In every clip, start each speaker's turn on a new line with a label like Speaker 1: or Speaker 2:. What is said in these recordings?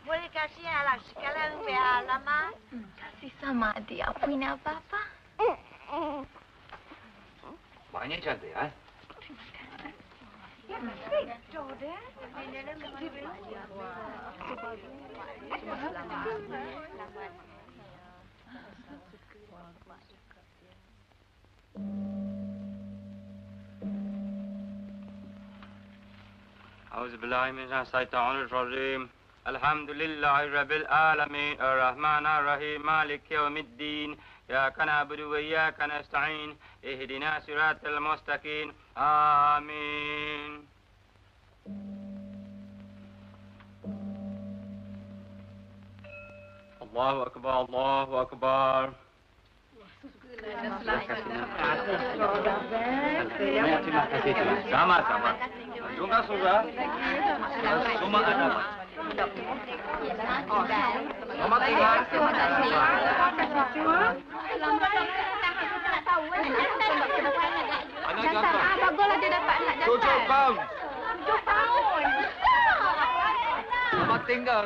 Speaker 1: Boleh kasih anak sekalian beralamat?
Speaker 2: Kasih sama adik. Apa ini apa-apa?
Speaker 3: Banyak cantik, kan? أعوذ بالله من الشيطان الرجيم الحمد لله رب العالمين الرحمن الرحيم مالك يوم الدين إياك نعبد وإياك نستعين اهدنا صراط المستقيم آمين الله أكبر الله أكبر Sama-sama. Juga sudah. Semua ada. Selamat tinggal. Anak ganteng.
Speaker 2: Baguslah dia dapat anak jantan.
Speaker 3: 7 pound.
Speaker 2: 7 pound.
Speaker 3: Selamat tinggal.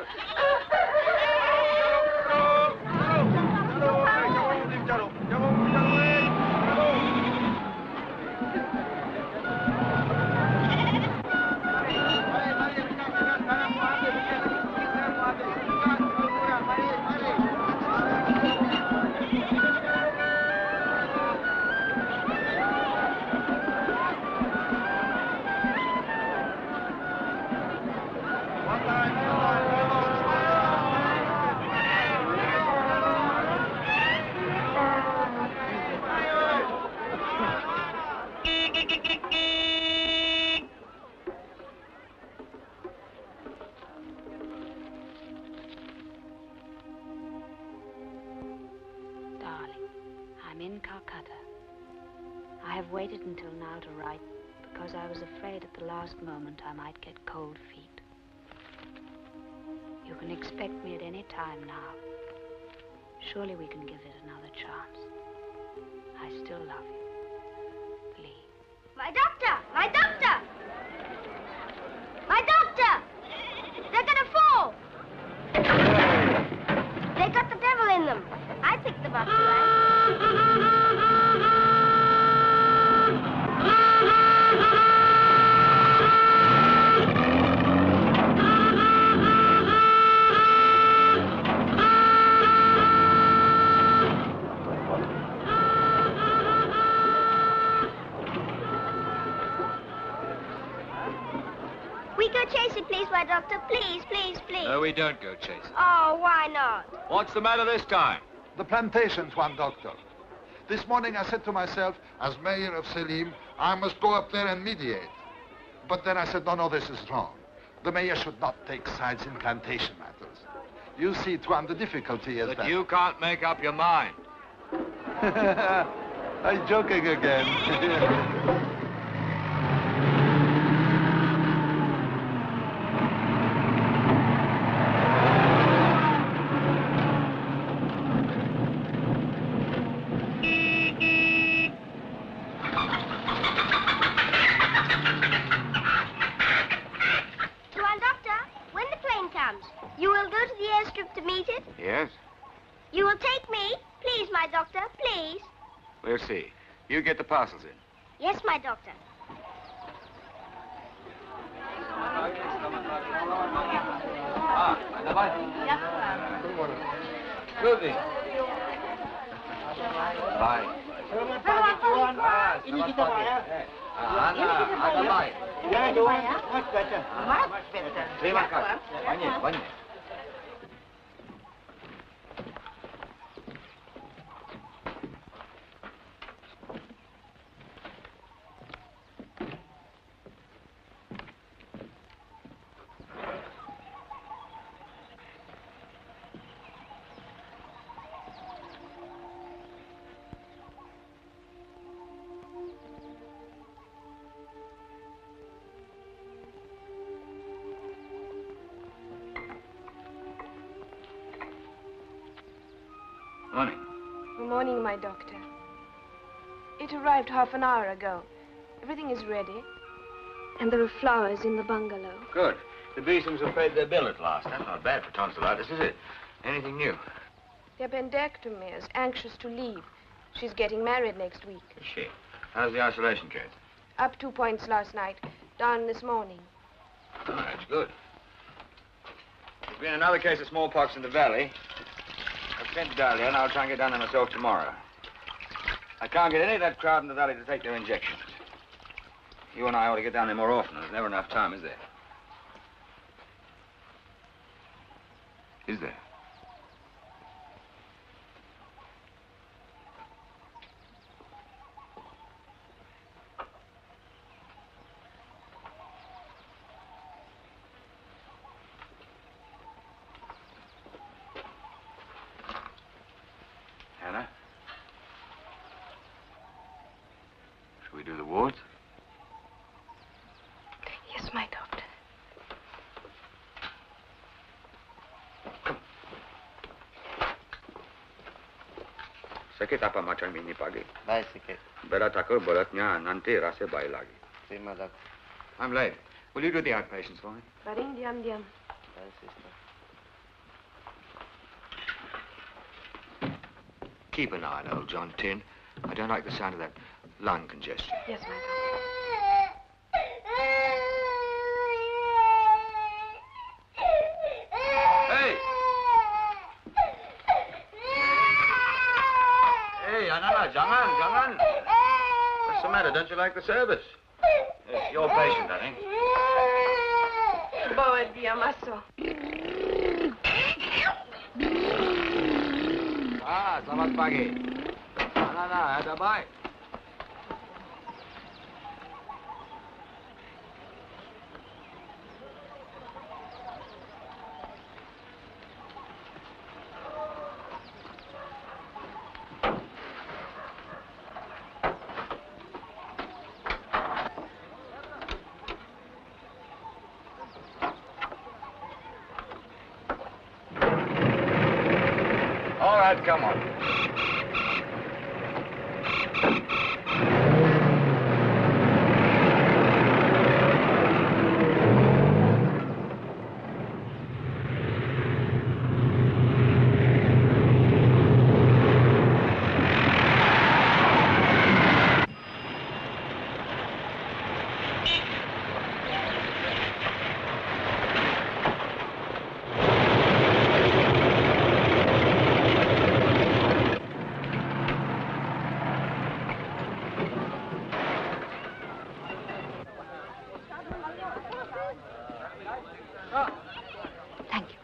Speaker 4: Moment I might get cold feet. You can expect me at any time now. Surely we can give it another chance. I still love you. Please.
Speaker 1: My doctor! My doctor! My doctor! They're gonna fall! They got the devil in them. I picked them up, My doctor, please, please, please.
Speaker 3: No, we don't go chasing.
Speaker 1: Oh, why not?
Speaker 3: What's the matter this time?
Speaker 5: The plantation's one, Doctor. This morning I said to myself, as mayor of Selim, I must go up there and mediate. But then I said, no, this is wrong. The mayor should not take sides in plantation matters. You see, Tuan, the difficulty is
Speaker 6: that you can't make up your mind.
Speaker 5: I'm joking again.
Speaker 6: Yes?
Speaker 1: You will take me? Please, my doctor, please.
Speaker 6: We'll see. You get the parcels in.
Speaker 1: Yes, my doctor.
Speaker 6: Good. Bye.
Speaker 7: Ini kita bayar.
Speaker 6: Ada baik.
Speaker 7: Ya, Tuan. Much better.
Speaker 2: Much better.
Speaker 6: Terima kasih. Banyak. Morning.
Speaker 8: Good morning, my doctor. It arrived half an hour ago. Everything is ready. And there are flowers in the bungalow.
Speaker 6: Good. The Beesoms have paid their bill at last. That's not bad for tonsillitis, is it? Anything new?
Speaker 8: The appendectomy is anxious to leave. She's getting married next week.
Speaker 6: Is she? How's the isolation case?
Speaker 8: Up 2 points last night. Down this morning.
Speaker 6: Oh, that's good. There's been another case of smallpox in the valley. I've sent Dahlia, and I'll try and get down there myself tomorrow. I can't get any of that crowd in the valley to take their injections. You and I ought to get down there more often. There's never enough time, is there? Is there? Hannah? Shall we do the wards?
Speaker 8: Yes, my doctor.
Speaker 6: Sakit apa macam ini pagi?
Speaker 7: Baik sikit.
Speaker 6: Bella takut beratnya nanti rasa baik lagi.
Speaker 7: Terima dokter.
Speaker 6: I'm late. Will you do the outpatients for me?
Speaker 8: Baring, diam.
Speaker 7: Baik, sister.
Speaker 6: Keep an eye on old John Tin. I don't like the sound of that lung congestion.
Speaker 8: Yes, my doctor.
Speaker 6: Hey! Hey, Anana, jangan. What's the matter? Don't you like the service? It's your patient, I think.
Speaker 8: Bawa dia masuk.
Speaker 6: Selamat pagi. Anana, ada baik. All right, come on.
Speaker 4: Thank you.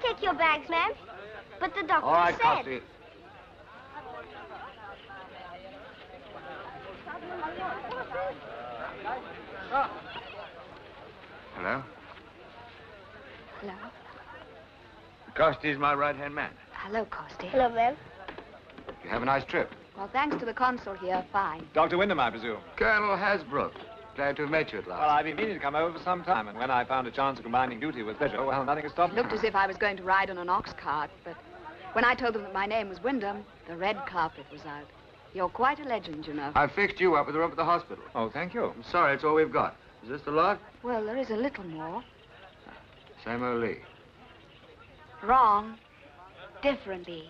Speaker 1: take your bags, ma'am? But the doctor
Speaker 6: All right,
Speaker 1: said...
Speaker 6: Costi. Hello?
Speaker 4: Hello.
Speaker 6: Costi's my right-hand man.
Speaker 4: Hello, Costi.
Speaker 1: Hello, ma'am.
Speaker 6: You have a nice trip.
Speaker 4: Well, thanks to the consul here, fine.
Speaker 9: Dr. Windom, I presume.
Speaker 6: Colonel Hasbrook. Glad to have met you at last.
Speaker 9: Well, I've been meaning to come over for some time, and when I found a chance of combining duty with pleasure, well, nothing has stopped
Speaker 4: It
Speaker 9: me.
Speaker 4: looked as if I was going to ride on an ox cart, but when I told them that my name was Windom, the red carpet was out. You're quite a legend, you know.
Speaker 6: I fixed you up with a room at the hospital.
Speaker 9: Oh, thank you.
Speaker 6: I'm sorry, it's all we've got. Is this the lot?
Speaker 4: Well, there is a little more.
Speaker 6: Same old Lee.
Speaker 4: Wrong. Differently.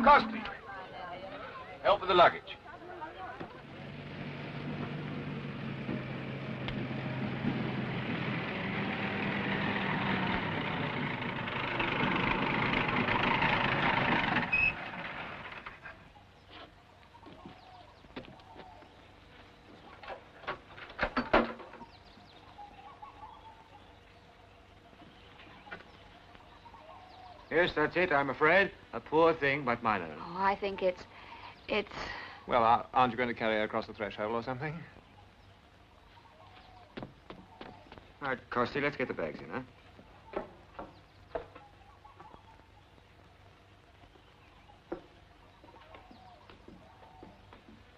Speaker 6: Costi. Help with the luggage. Yes, that's it, I'm afraid. A poor thing, but mine own.
Speaker 4: Oh, I think it's...
Speaker 9: Well, aren't you going to carry her across the threshold or something?
Speaker 6: All right, Costi, let's get the bags in, huh?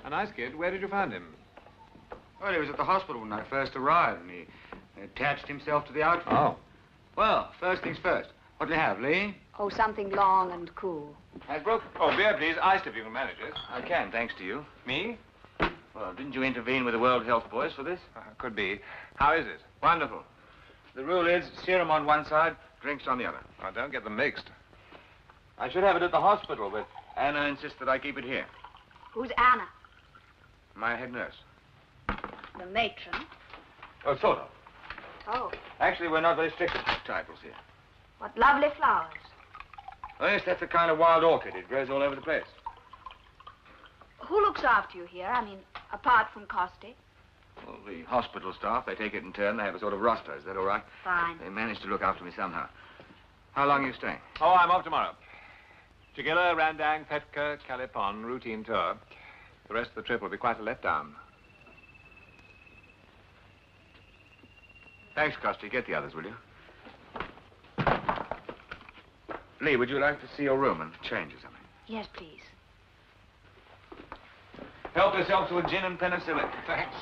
Speaker 9: A nice kid. Where did you find him?
Speaker 6: Well, he was at the hospital when I first arrived, and he attached himself to the outfit.
Speaker 9: Oh.
Speaker 6: Well, first things first. What do you have, Lee?
Speaker 4: Oh, something long and cool.
Speaker 6: Hasbrook?
Speaker 9: Oh, beer, please. Iced if you can manage it.
Speaker 6: I can, thanks to you.
Speaker 9: Me?
Speaker 6: Well, didn't you intervene with the World Health Boys for this?
Speaker 9: Could be. How is it?
Speaker 6: Wonderful. The rule is serum on one side, drinks on the other.
Speaker 9: Oh, don't get them mixed.
Speaker 6: I should have it at the hospital, but Anna insists that I keep it here.
Speaker 4: Who's Anna?
Speaker 6: My head nurse.
Speaker 4: The matron.
Speaker 6: Oh, sort of.
Speaker 4: Oh,
Speaker 6: Actually, we're not very strict with titles here.
Speaker 4: what lovely flowers.
Speaker 6: Oh, yes, that's a kind of wild orchid. It grows all over the place.
Speaker 4: Who looks after you here? I mean, apart from Costi?
Speaker 6: Well, the hospital staff, they take it in turn. They have a sort of roster. Is that all right?
Speaker 4: Fine.
Speaker 6: They manage to look after me somehow. How long are you staying?
Speaker 9: Oh, I'm off tomorrow. Chigilla, Randang, Petka, Kalipon, routine tour. The rest of the trip will be quite a letdown.
Speaker 6: Thanks, Costi. Get the others, will you? Lee, would you like to see your room and change or something?
Speaker 4: Yes, please.
Speaker 6: Help yourself to a gin and penicillin. Thanks.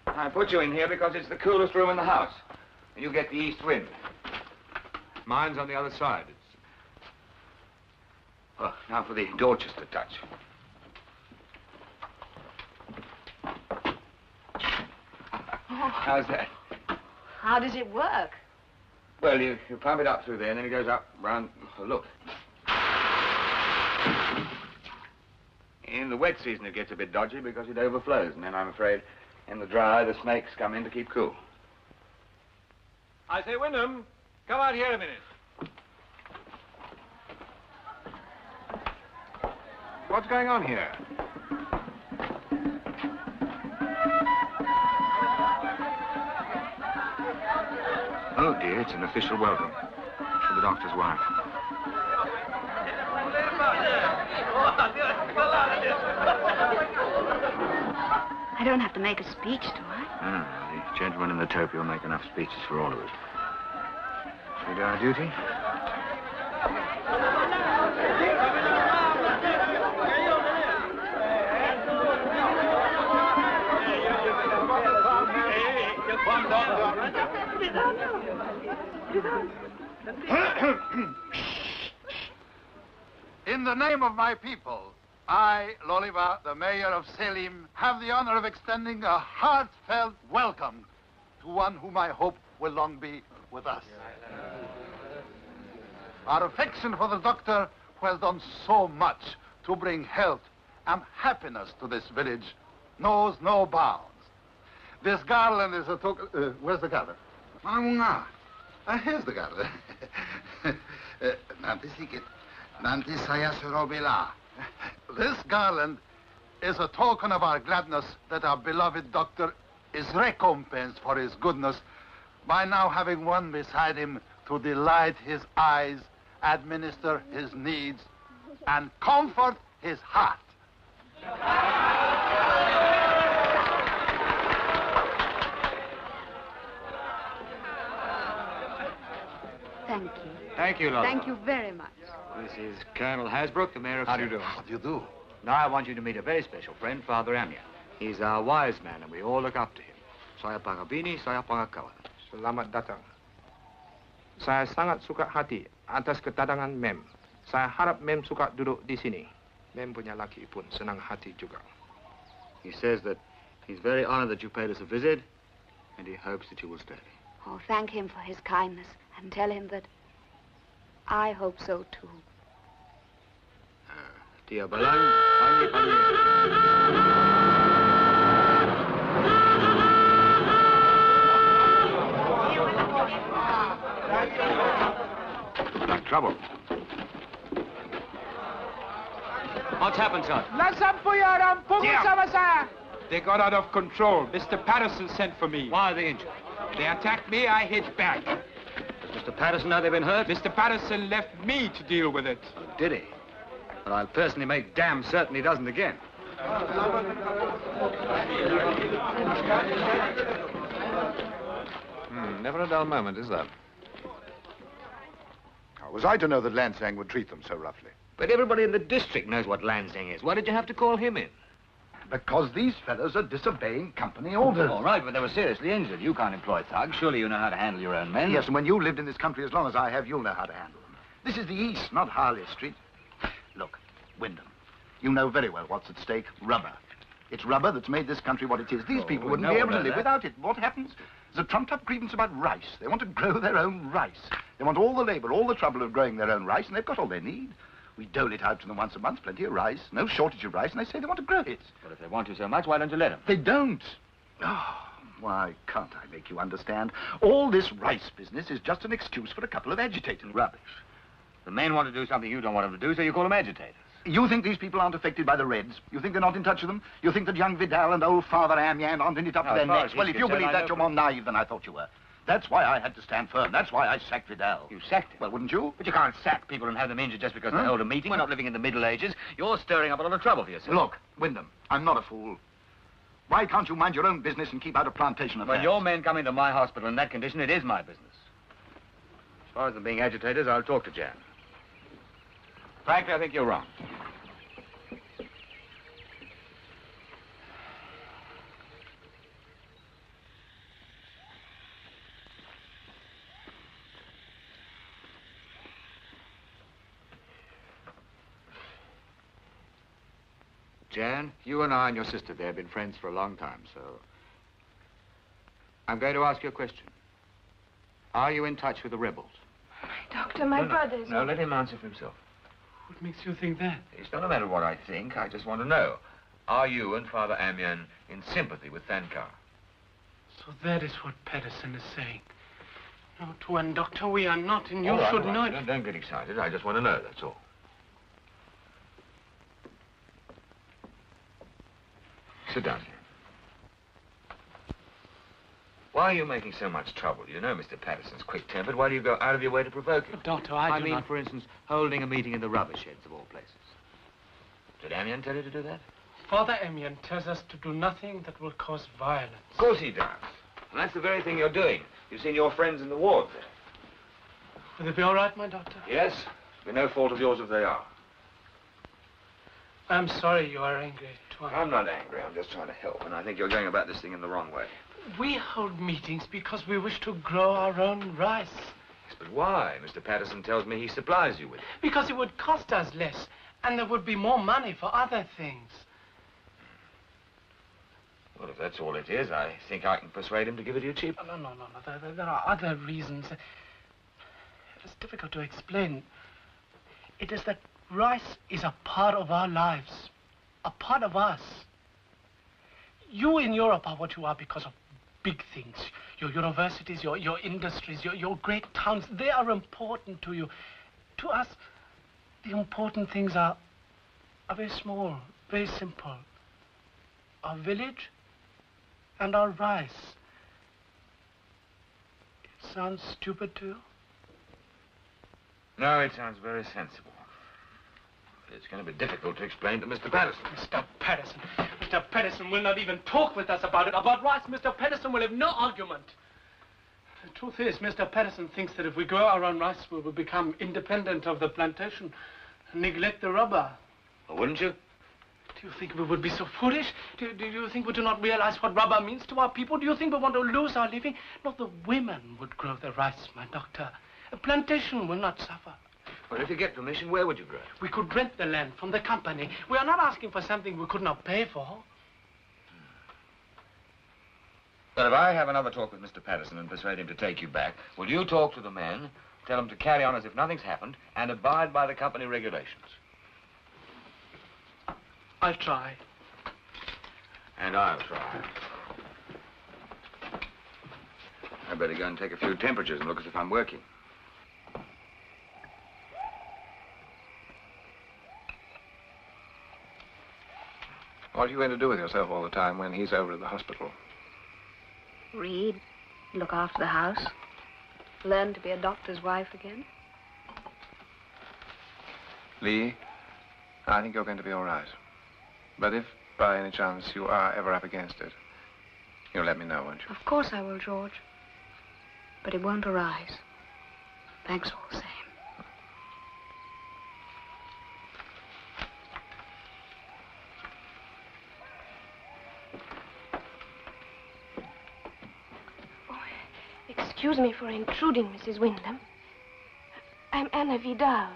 Speaker 6: I put you in here because it's the coolest room in the house. And you get the east wind. Mine's on the other side. Oh, now for the Dorchester touch. How's that?
Speaker 4: How does it work?
Speaker 6: Well, you pump it up through there, and then it goes up round. Oh, look. In the wet season, it gets a bit dodgy because it overflows, and then I'm afraid in the dry, the snakes come in to keep cool.
Speaker 9: I say, Windom, come out here a minute. What's going on here?
Speaker 6: Oh, dear, it's an official welcome for the doctor's wife.
Speaker 4: I don't have to make a speech, do I?
Speaker 6: No, the gentleman in the topi will make enough speeches for all of us. Shall we do our duty?
Speaker 5: In the name of my people, I, Loliva, the mayor of Selim, have the honor of extending a heartfelt welcome to one whom I hope will long be with us. Our affection for the doctor, who has done so much to bring health and happiness to this village, knows no bounds. This garland is a token... where's the garland? Here's the garland. Nanti sikit. Nanti saya suruh bela. This garland is a token of our gladness that our beloved doctor is recompensed for his goodness by now having one beside him to delight his eyes, administer his needs, and comfort his heart.
Speaker 4: Thank you.
Speaker 6: Thank you, Lola.
Speaker 4: Thank you very much.
Speaker 6: This is Colonel Hasbrook, the mayor of...
Speaker 9: How do you do?
Speaker 5: How do you do?
Speaker 6: Now I want you to meet a very special friend, Father Amyan. He's our wise man, and we all look up to him. Saya pangabini, saya pangakawan.
Speaker 10: Selamat datang. Saya sangat suka hati atas kedatangan Mem. Saya harap Mem suka duduk di sini. Mem punya laki pun senang hati juga.
Speaker 6: He says that he's very honored that you paid us a visit, and he hopes that you will stay.
Speaker 4: Oh, thank him for his kindness and tell him that I hope so too.
Speaker 6: Dia Balang, panggil. Trouble. What's happened, sir?
Speaker 10: They got out of control. Mr. Patterson sent for me.
Speaker 6: Why are they injured?
Speaker 10: They attacked me, I hit back.
Speaker 6: Does Mr. Patterson know they've been hurt?
Speaker 10: Mr. Patterson left me to deal with it.
Speaker 6: Did he? Well, I'll personally make damn certain he doesn't again.
Speaker 9: Never a dull moment, is there?
Speaker 5: How was I to know that Lansing would treat them so roughly?
Speaker 6: But everybody in the district knows what Lansing is. Why did you have to call him in?
Speaker 11: Because these fellows are disobeying company orders.
Speaker 6: All right, but they were seriously injured. You can't employ thugs. Surely you know how to handle your own men.
Speaker 11: Yes, and when you've lived in this country as long as I have, you'll know how to handle them. This is the East, not Harley Street. Look, Windom, you know very well what's at stake. Rubber. It's rubber that's made this country what it is. These people wouldn't be able to live without it. What happens? There's a trumped-up grievance about rice. They want to grow their own rice. They want all the labor, all the trouble of growing their own rice, and they've got all they need. We dole it out to them once a month, plenty of rice, no shortage of rice, and they say they want to grow it.
Speaker 6: Well, if they want to so much, why don't you let them?
Speaker 11: They don't. Oh, why can't I make you understand? All this rice business is just an excuse for a couple of agitators.
Speaker 6: Rubbish. The men want to do something you don't want them to do, so you call them agitators.
Speaker 11: You think these people aren't affected by the Reds? You think they're not in touch with them? You think that young Vidal and old Father Amyan aren't in it up to their necks? Well, if you believe that, you're more naive than I thought you were. That's why I had to stand firm. That's why I sacked Vidal.
Speaker 6: You sacked him?
Speaker 11: Well, wouldn't you?
Speaker 6: But you can't sack people and have them injured just because they hold a meeting. We're not living in the Middle Ages. You're stirring up a lot of trouble for yourself.
Speaker 11: Look, Windom, I'm not a fool. Why can't you mind your own business and keep out of plantation affairs?
Speaker 6: When your men come into my hospital in that condition, it is my business. As far as them being agitators, I'll talk to Jan. Frankly, I think you're wrong. Jan, you and I and your sister there have been friends for a long time, so... I'm going to ask you a question. Are you in touch with the rebels?
Speaker 8: Doctor, my brother's...
Speaker 6: No, let him answer for himself.
Speaker 10: What makes you think that?
Speaker 6: It's not a matter of what I think. I just want to know. Are you and Father Amyan in sympathy with Thankar?
Speaker 10: So that is what Patterson is saying. No, Tuan, Doctor, we are not, and you
Speaker 6: All right,
Speaker 10: should
Speaker 6: all
Speaker 10: know
Speaker 6: right.
Speaker 10: it.
Speaker 6: Don't get excited. I just want to know, that's all. Sit down here. Why are you making so much trouble? You know Mr. Patterson's quick-tempered. Why do you go out of your way to provoke him?
Speaker 10: But, Doctor, I
Speaker 6: mean, for instance, holding a meeting in the rubber sheds of all places. Did Amyan tell you to do that?
Speaker 10: Father Amyan tells us to do nothing that will cause violence.
Speaker 6: Of course he does. And that's the very thing you're doing. You've seen your friends in the ward there.
Speaker 10: Will it be all right, my doctor?
Speaker 6: Yes. It'll be no fault of yours if they are.
Speaker 10: I'm sorry you are angry, Tuan.
Speaker 6: I'm not angry. I'm just trying to help. And I think you're going about this thing in the wrong way.
Speaker 10: We hold meetings because we wish to grow our own rice.
Speaker 6: Yes, but why? Mr. Patterson tells me he supplies you with it.
Speaker 10: Because it would cost us less, and there would be more money for other things.
Speaker 6: Well, if that's all it is, I think I can persuade him to give it to you cheap.
Speaker 10: No. There are other reasons. It's difficult to explain. It is that rice is a part of our lives, a part of us. You in Europe are what you are because of big things. Your universities, your industries, your great towns, they are important to you. To us, the important things are are very small, very simple. Our village and our rice. It sounds stupid to you?
Speaker 6: No, it sounds very sensible. It's going to be difficult to explain to Mr. Patterson.
Speaker 10: Mr. Patterson. Mr. Patterson will not even talk with us about it. About rice, Mr. Patterson will have no argument. The truth is, Mr. Patterson thinks that if we grow our own rice, we will become independent of the plantation and neglect the rubber.
Speaker 6: Well, wouldn't you?
Speaker 10: Do you think we would be so foolish? Do you think we do not realize what rubber means to our people? Do you think we want to lose our living? Not the women would grow the rice, my doctor. A plantation will not suffer.
Speaker 6: Well, if you get permission, where would you grow?
Speaker 10: We could rent the land from the company. We are not asking for something we could not pay for.
Speaker 6: Well, if I have another talk with Mr. Patterson and persuade him to take you back, will you talk to the men, tell them to carry on as if nothing's happened, and abide by the company regulations?
Speaker 10: I'll try.
Speaker 6: And I'll try. I better go and take a few temperatures and look as if I'm working.
Speaker 9: What are you going to do with yourself all the time when he's over at the hospital?
Speaker 4: Read, look after the house, learn to be a doctor's wife again.
Speaker 9: Lee, I think you're going to be all right. But if, by any chance, you are ever up against it, you'll let me know, won't you?
Speaker 4: Of course I will, George. But it won't arise. Thanks all the same.
Speaker 8: Excuse me for intruding, Mrs. Windom. I'm Anna Vidal.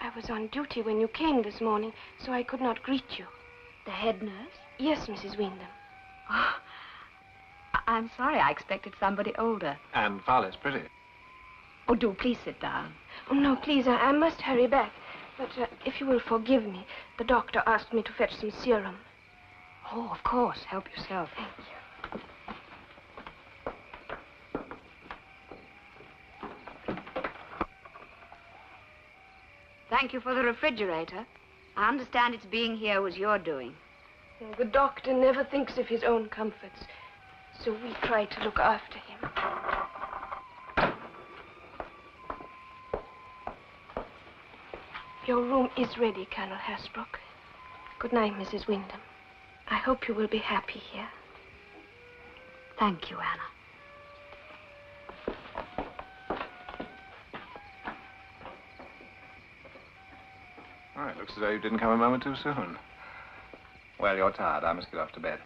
Speaker 8: I was on duty when you came this morning, so I could not greet you.
Speaker 4: The head nurse?
Speaker 8: Yes, Mrs. Windom.
Speaker 4: Oh, I'm sorry. I expected somebody older.
Speaker 9: And far less pretty.
Speaker 4: Oh, do please sit down.
Speaker 8: Oh, no, please, I must hurry back. But if you will forgive me, the doctor asked me to fetch some serum.
Speaker 4: Oh, of course. Help yourself.
Speaker 8: Thank you.
Speaker 4: Thank you for the refrigerator. I understand its being here was your doing.
Speaker 8: The doctor never thinks of his own comforts, so we try to look after him. Your room is ready, Colonel Hasbrook. Good night, Mrs. Windom. I hope you will be happy here.
Speaker 4: Thank you, Anna.
Speaker 9: Oh, it looks as though you didn't come a moment too soon. Well, you're tired. I must get off to bed.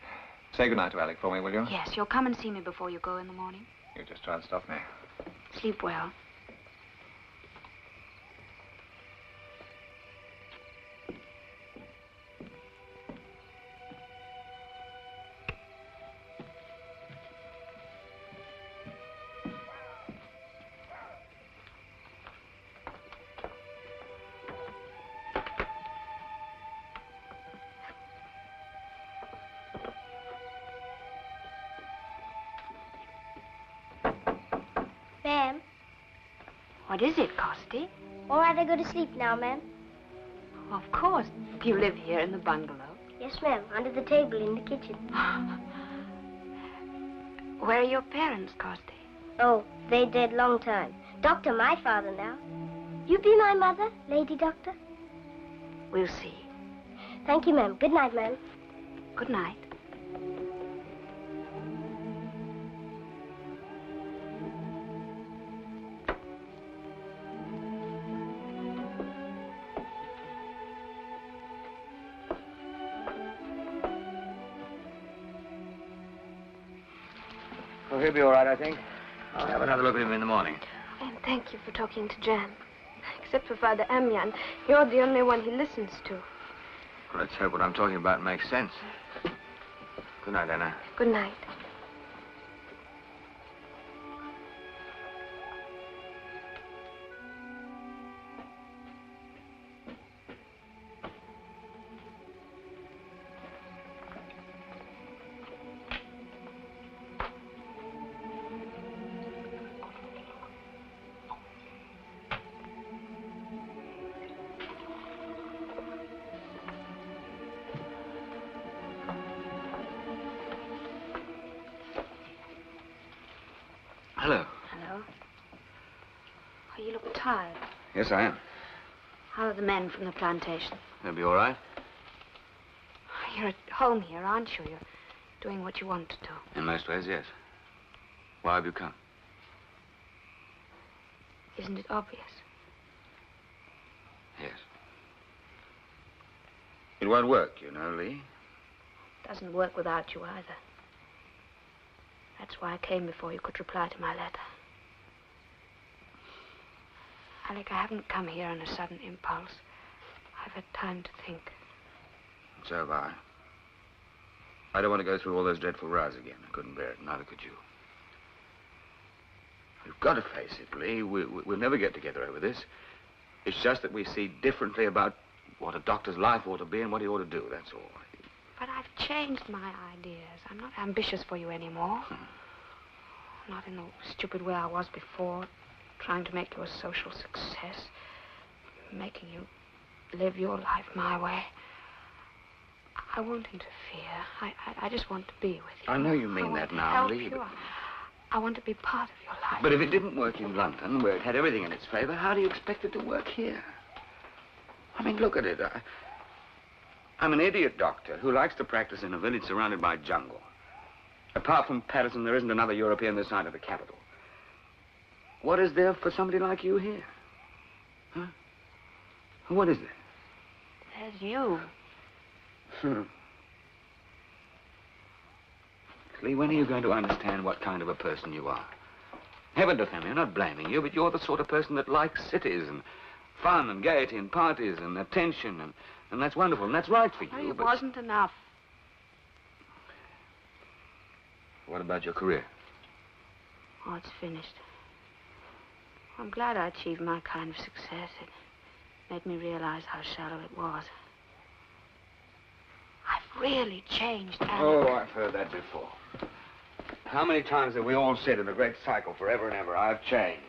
Speaker 9: Say goodnight to Alec for me, will you?
Speaker 4: Yes, you'll come and see me before you go in the morning.
Speaker 9: You just try and stop me.
Speaker 4: Sleep well.
Speaker 1: Ma'am.
Speaker 4: What is it, Costi?
Speaker 1: All right, I go to sleep now, ma'am.
Speaker 4: Of course. You live here in the bungalow.
Speaker 1: Yes, ma'am, under the table in the kitchen.
Speaker 4: Where are your parents, Costi?
Speaker 1: Oh, they dead long time. Doctor, my father now. You be my mother, Lady Doctor?
Speaker 4: We'll see.
Speaker 1: Thank you, ma'am. Good night, ma'am.
Speaker 4: Good night.
Speaker 6: Well, he'll be all right, I think. I'll have another look at him in the morning.
Speaker 8: And thank you for talking to Jan. Except for Father Amyan, you're the only one he listens to.
Speaker 6: Well, let's hope what I'm talking about makes sense. Good night, Anna.
Speaker 8: Good night.
Speaker 4: tired.
Speaker 6: Yes, I am.
Speaker 4: How are the men from the plantation?
Speaker 6: They'll be all right.
Speaker 4: You're at home here, aren't you? You're doing what you want to do.
Speaker 6: In most ways, yes. Why have you come?
Speaker 4: Isn't it obvious?
Speaker 6: Yes. It won't work, you know, Lee.
Speaker 4: Doesn't work without you either. That's why I came before you could reply to my letter. Alec, I haven't come here on a sudden impulse. I've had time to think.
Speaker 6: So have I. I don't want to go through all those dreadful rows again. I couldn't bear it, neither could you. We've got to face it, Lee. We'll never get together over this. It's just that we see differently about what a doctor's life ought to be and what he ought to do, that's all.
Speaker 4: But I've changed my ideas. I'm not ambitious for you anymore. Not in the stupid way I was before, trying to make you a social success, making you live your life my way. I won't interfere. I just want to be with you.
Speaker 6: I know you mean that now, Lee.
Speaker 4: I want to be part of your life.
Speaker 6: But if it didn't work in London, where it had everything in its favor, how do you expect it to work here? I mean, look at it. I'm an idiot doctor who likes to practice in a village surrounded by jungle. Apart from Patterson, there isn't another European this side of the capital. What is there for somebody like you here? Huh? What is there?
Speaker 4: There's you.
Speaker 6: Lee, when are you going to understand what kind of a person you are? Heaven defend me, I'm not blaming you, but you're the sort of person that likes cities and fun and gaiety and parties and attention, and that's wonderful, and that's right for you,
Speaker 4: It wasn't enough.
Speaker 6: What about your career?
Speaker 4: Oh, it's finished. I'm glad I achieved my kind of success. It made me realize how shallow it was. I've really changed, Alec.
Speaker 6: Oh, I've heard that before. How many times have we all said in a great cycle forever and ever, I've changed.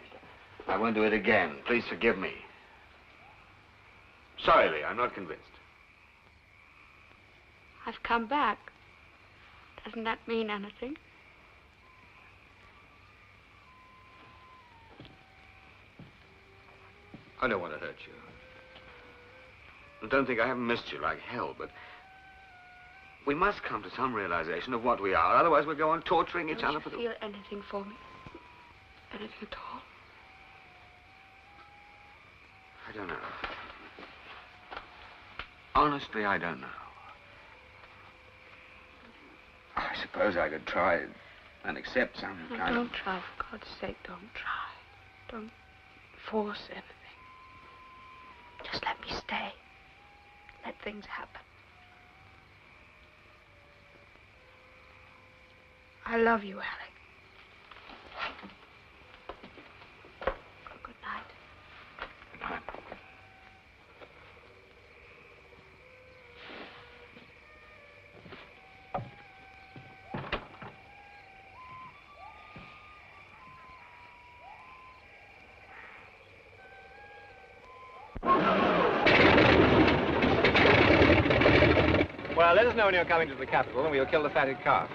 Speaker 6: I won't do it again. Please forgive me. Sorry, Lee, I'm not convinced.
Speaker 4: I've come back. Doesn't that mean anything?
Speaker 6: I don't want to hurt you. I don't think I haven't missed you like hell, but we must come to some realization of what we are. Otherwise, we'll go on torturing each other for the...
Speaker 4: Don't you feel anything for me? Anything at all?
Speaker 6: I don't know. Honestly, I don't know. I suppose I could try and accept some
Speaker 4: No,
Speaker 6: kind
Speaker 4: don't try, for God's sake, don't try. Don't force anything. Just let me stay. Let things happen. I love you, Alec. Good night.
Speaker 6: Good night.
Speaker 9: Well, let us know when you're coming to the capital, and we'll kill the fatted calf.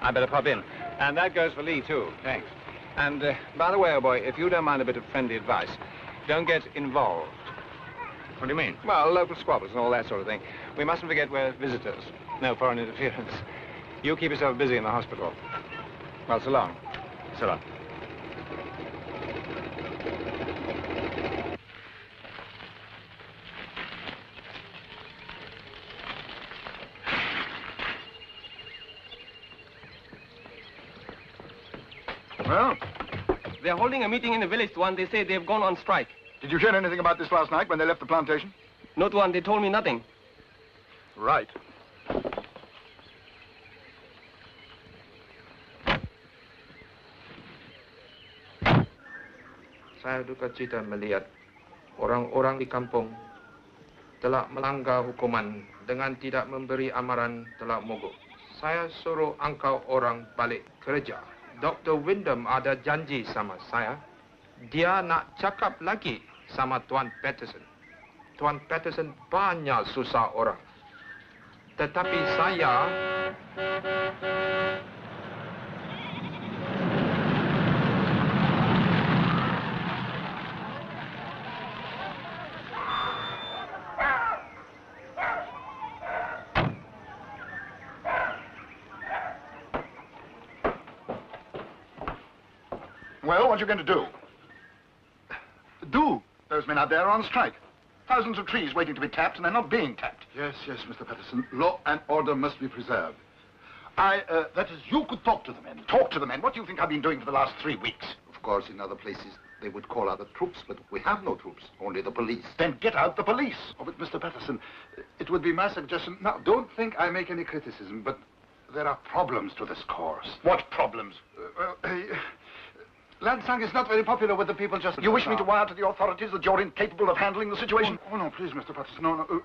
Speaker 9: I better pop in. And that goes for Lee, too. Thanks. And, by the way, oh boy, if you don't mind a bit of friendly advice, don't get involved.
Speaker 6: What do you mean?
Speaker 9: Well, local squabbles and all that sort of thing. We mustn't forget we're visitors. No foreign interference. You keep yourself busy in the hospital. Well, so long.
Speaker 6: So long.
Speaker 12: Well?
Speaker 13: They're holding a meeting in the village, Tuan. They say they've gone on strike.
Speaker 12: Did you hear anything about this last night when they left the plantation?
Speaker 13: No, Tuan. They told me nothing.
Speaker 12: Right.
Speaker 14: Saya duka cita melihat orang-orang di kampung telah melanggar hukuman dengan tidak memberi amaran telah mogok. Saya suruh engkau orang balik kerja. Dr. Windom ada janji sama saya. Dia nak cakap lagi sama Tuan Patterson. Tuan Patterson banyak susah orang. Tetapi saya...
Speaker 11: Well, what are you going to do? Do? Those men out there are on strike. Thousands of trees waiting to be tapped, and they're not being tapped.
Speaker 5: Yes, Mr. Patterson. Law and order must be preserved. That is, you could talk to the men.
Speaker 11: Talk to the men? What do you think I've been doing for the last 3 weeks?
Speaker 5: Of course, in other places, they would call out the troops, but we have no troops, only the police.
Speaker 11: Then get out the police.
Speaker 5: Oh, but Mr. Patterson, it would be my suggestion. Now, don't think I make any criticism, but there are problems to this course.
Speaker 11: What problems?
Speaker 5: Lansang is not very popular with the people just...
Speaker 11: You wish me to wire to the authorities that you're incapable of handling the situation?
Speaker 5: Oh, no, please, Mr. Patterson, no.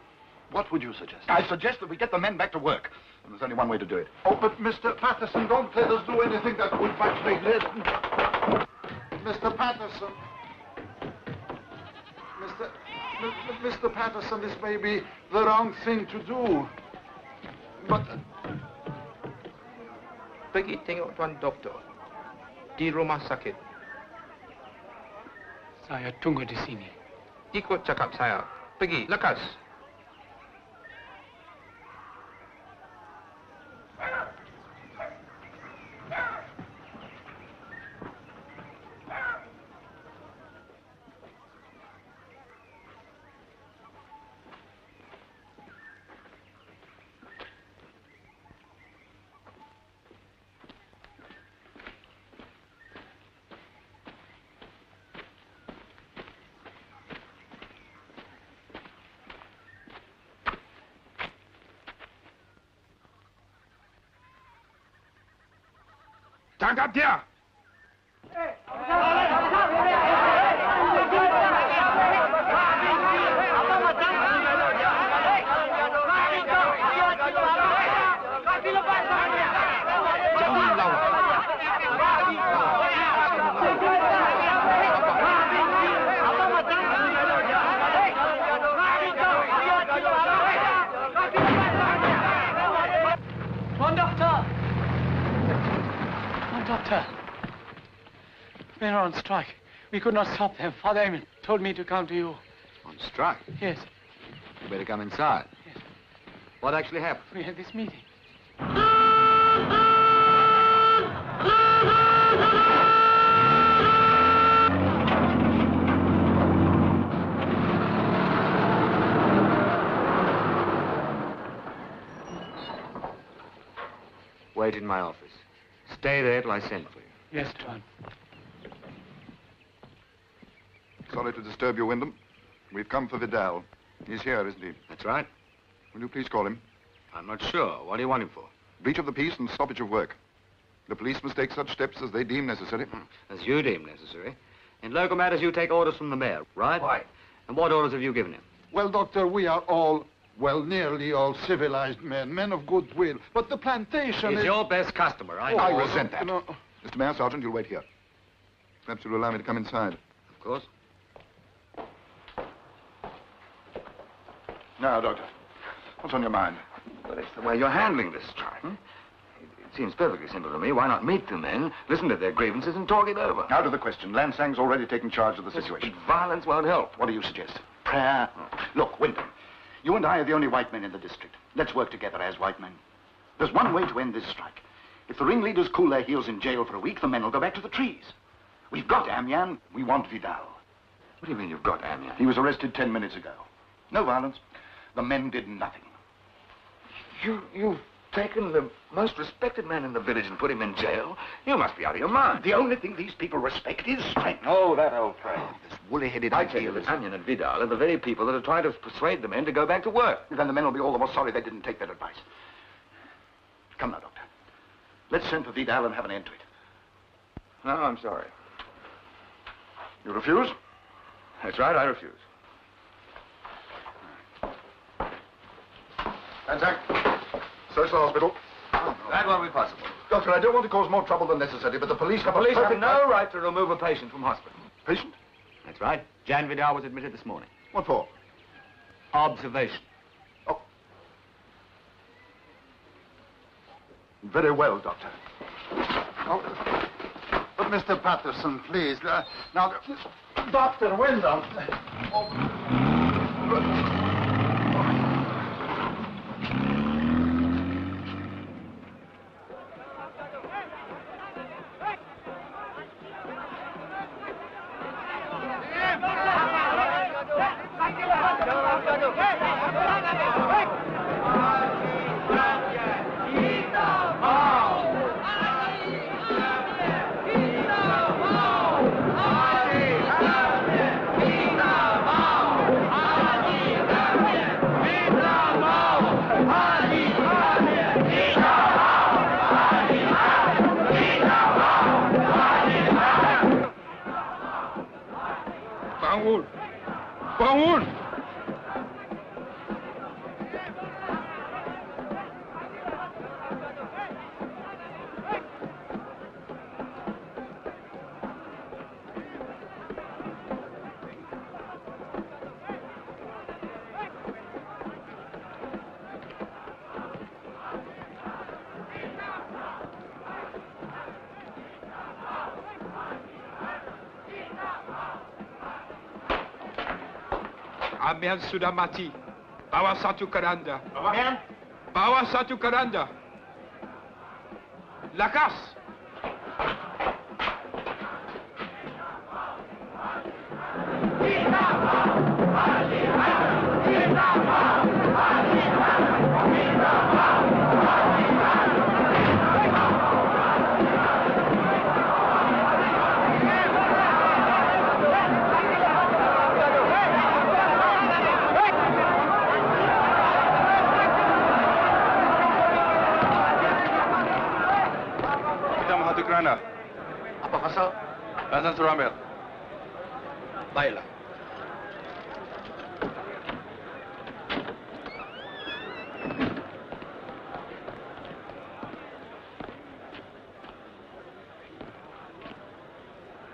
Speaker 5: What would you suggest?
Speaker 11: I suggest that we get the men back to work. And there's only one way to do it.
Speaker 5: Oh, but Mr. Patterson, don't let us do anything that would violate it. Mr. Patterson. Mr. Patterson, this may be the wrong thing to do. But...
Speaker 14: Pergi tengok tuan doktor di rumah sakit.
Speaker 10: Saya tunggu di sini.
Speaker 14: Ikut cakap saya. Pergi, lekas.
Speaker 12: Tangkap dia!
Speaker 14: Jangan lawan.
Speaker 10: Doctor, men are on strike. We could not stop them. Father Eamon told me to come to you.
Speaker 6: On strike?
Speaker 10: Yes.
Speaker 6: You better come inside.
Speaker 10: Yes.
Speaker 6: What actually happened?
Speaker 10: We had this meeting.
Speaker 6: Wait in my office. Stay there till I send for you.
Speaker 10: Yes, Tuan.
Speaker 12: Sorry to disturb you, Windom. We've come for Vidal. He's here, isn't he?
Speaker 6: That's right.
Speaker 12: Will you please call him?
Speaker 6: I'm not sure. What do you want him for?
Speaker 12: Breach of the peace and stoppage of work. The police must take such steps as they deem necessary.
Speaker 6: As you deem necessary. In local matters, you take orders from the mayor, right?
Speaker 11: Why?
Speaker 6: And what orders have you given him?
Speaker 5: Well, Doctor, we are all, well, nearly all civilized men of goodwill. But the plantation
Speaker 6: He's
Speaker 5: is...
Speaker 6: your best customer, I know.
Speaker 12: I resent that.
Speaker 5: No.
Speaker 12: Mr. Mayor, Sergeant, you'll wait here. Perhaps you'll allow me to come inside.
Speaker 6: Of course.
Speaker 12: Now, Doctor, what's on your mind?
Speaker 6: Well, it's the way you're handling this strike. It seems perfectly simple to me. Why not meet the men, listen to their grievances, and talk it over?
Speaker 11: Out of the question. Lansang's already taken charge of the situation.
Speaker 6: But violence won't help.
Speaker 11: What do you suggest? Prayer? Look, Windom, you and I are the only white men in the district. Let's work together as white men. There's one way to end this strike. If the ringleaders cool their heels in jail for a week, the men will go back to the trees. We've got Amian. We want Vidal.
Speaker 6: What do you mean you've got Amian?
Speaker 11: He was arrested 10 minutes ago. No violence. The men did nothing.
Speaker 6: You've taken the most respected man in the village and put him in jail? You must be out of your mind.
Speaker 11: The only thing these people respect is strength.
Speaker 6: Oh, that old phrase.
Speaker 11: This woolly-headed
Speaker 6: I tell you that Amian and Vidal are the very people that are trying to persuade the men to go back to work.
Speaker 11: Then the men will be all the more sorry they didn't take that advice. Come now, Doctor. Let's send for Vidal and have an end to it.
Speaker 6: No, I'm sorry.
Speaker 11: You refuse?
Speaker 6: That's right, I refuse.
Speaker 12: Lansang, search the hospital.
Speaker 6: That won't be possible.
Speaker 11: Doctor, I don't want to cause more trouble than necessary, but the police have
Speaker 6: Police have no right to remove a patient from hospital.
Speaker 12: Patient?
Speaker 6: That's right. Jan Vidal was admitted this morning.
Speaker 12: What for?
Speaker 6: Observation.
Speaker 11: Oh. Very well, Doctor.
Speaker 5: Oh, but Mr. Patterson, please. Now, Dr. Windom.
Speaker 14: Amian sudah mati. Bawa satu keranda.
Speaker 7: Amian?
Speaker 14: Bawa satu keranda. Lakas!
Speaker 12: Kerana
Speaker 7: Apa pasal?
Speaker 12: Lasan suruh ambil.
Speaker 7: Baiklah.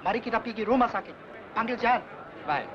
Speaker 7: Mari kita pergi rumah sakit. Panggil Jan.
Speaker 10: Baik.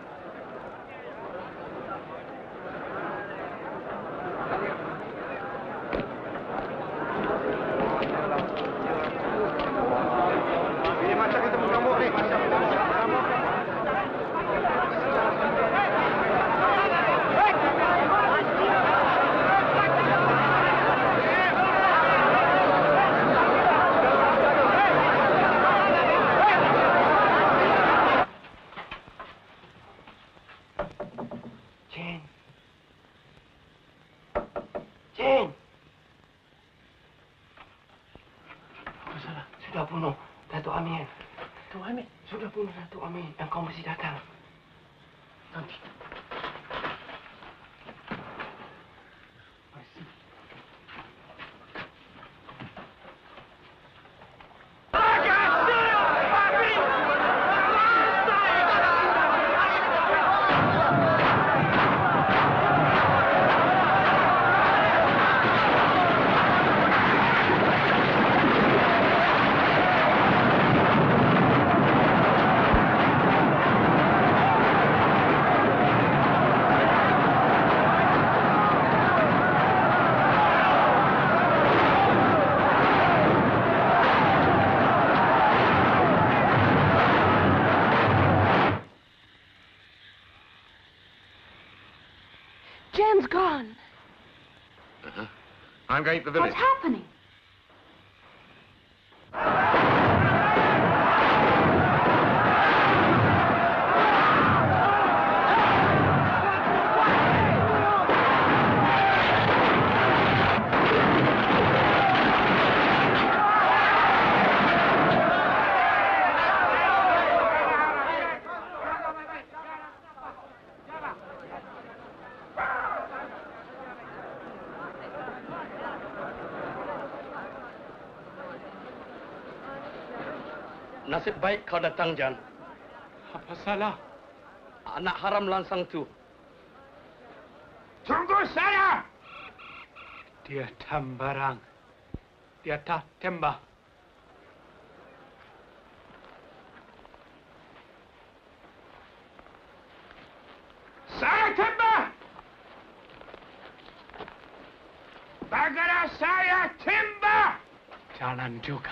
Speaker 7: Sudah bunuh Datuk Amin. Datuk Amin? Sudah bunuh Datuk Amin dan kau mesti datang. Nanti.
Speaker 8: Jan's gone.
Speaker 14: I'm going to the village.
Speaker 8: What's happening?
Speaker 7: Nasib baik kau datang, Jan.
Speaker 10: Apa salah?
Speaker 7: Anak haram langsang tu.
Speaker 14: Tunggu saya!
Speaker 10: Dia tambarang. Dia tak tembak.
Speaker 14: Saya tembak! Bagaimana saya tembak?
Speaker 10: Jangan juga.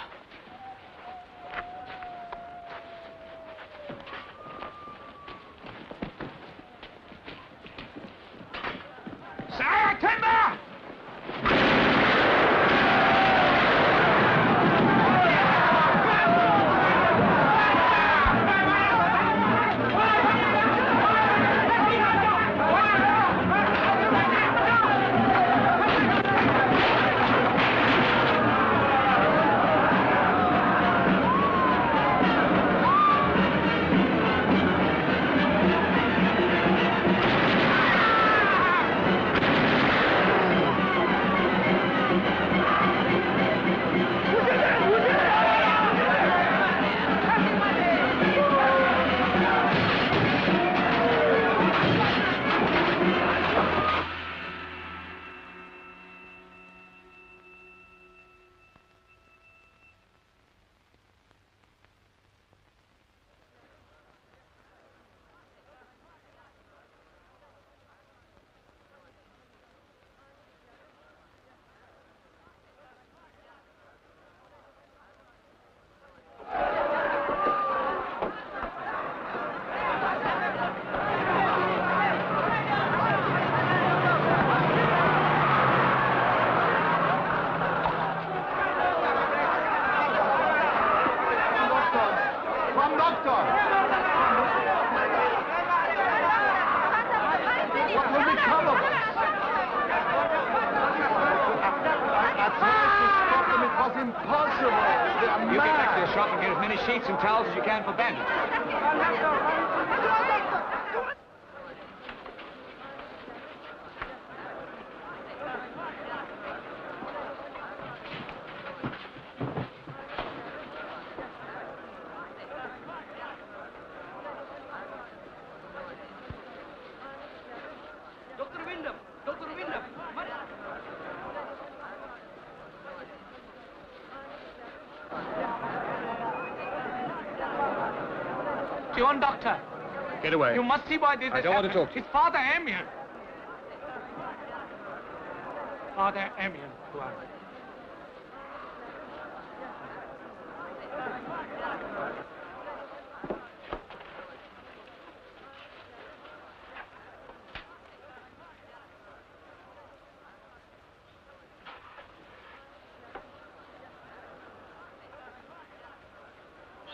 Speaker 14: Saya tembak!
Speaker 10: impossible. They're
Speaker 6: You get back to
Speaker 10: mad.
Speaker 6: your shop and get as many sheets and towels as you can for bandage.
Speaker 13: Dr. Windom! Dr. Windom!
Speaker 10: John, doctor.
Speaker 6: Get away.
Speaker 10: You must see why this
Speaker 6: I
Speaker 10: is
Speaker 6: don't want to
Speaker 10: happening.
Speaker 6: talk to you.
Speaker 10: It's Father Amian. Father Amian, Tuan.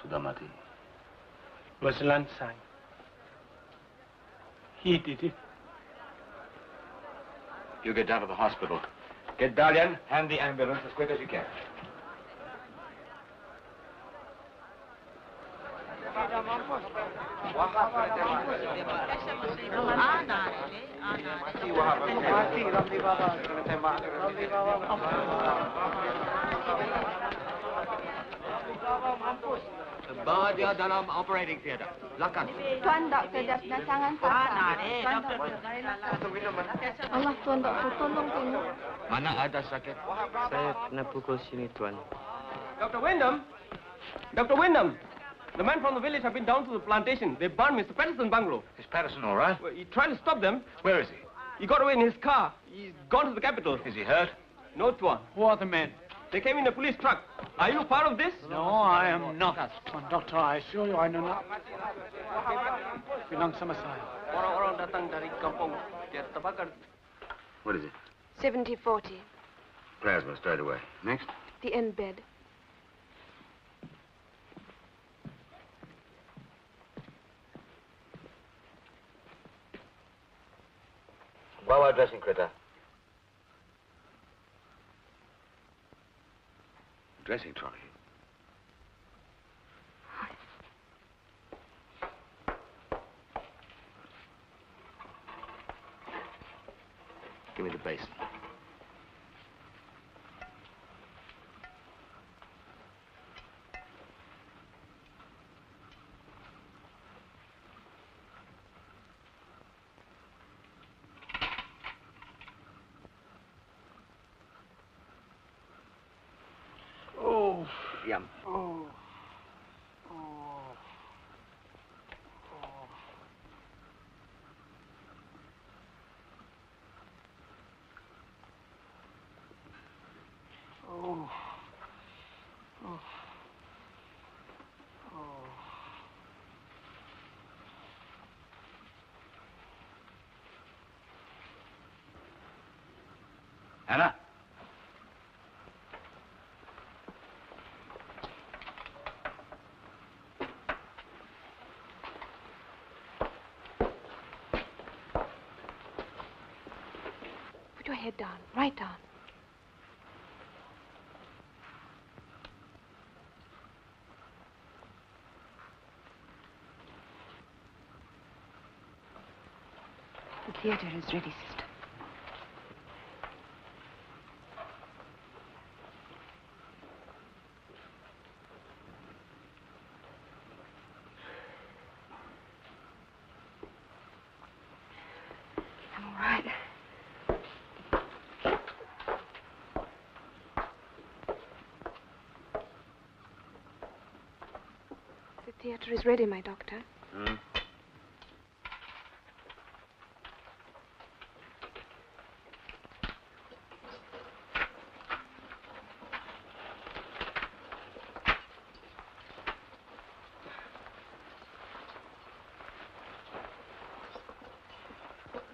Speaker 6: Sudah mati.
Speaker 10: It was Lansang. He did it.
Speaker 6: You get down to the hospital. Get Dalian, hand the ambulance as quick as you can.
Speaker 13: Bawa dia dalam operating theater. Silakan.
Speaker 2: Tuan doktor dah tangan patah. Allah Tuan doktor tolong tengok.
Speaker 13: Mana ada sakit?
Speaker 15: Saya kena pukul sini, Tuan.
Speaker 13: Dr. Windom! Dr. Windom! The men from the village have been down to the plantation. They burned Mr. Patterson's bungalow.
Speaker 6: Is Patterson all right?
Speaker 13: Well, he tried to stop them.
Speaker 6: Where is he?
Speaker 13: He got away in his car. He's gone to the capital.
Speaker 6: Is he hurt?
Speaker 13: No, Tuan.
Speaker 10: Who are the men?
Speaker 13: They came in a police truck. Are you part of this?
Speaker 10: No, I am not. Tuan Doctor, I assure you I know not. Bilang sama saya.
Speaker 13: Orang-orang datang dari kampung. Dia terbakar.
Speaker 6: What is it?
Speaker 8: 70-40.
Speaker 6: Plasma straight away. Next?
Speaker 8: The end bed.
Speaker 6: Bawa dressing kereta. Dressing trolley. Give me the basin.
Speaker 10: Oh.
Speaker 6: Yum.
Speaker 10: Oh. Oh. Oh. Oh.
Speaker 6: Anna?
Speaker 8: Put your head down, right down. The theater is ready, sister. I'm all right. The theater is ready, my doctor.
Speaker 6: Hmm?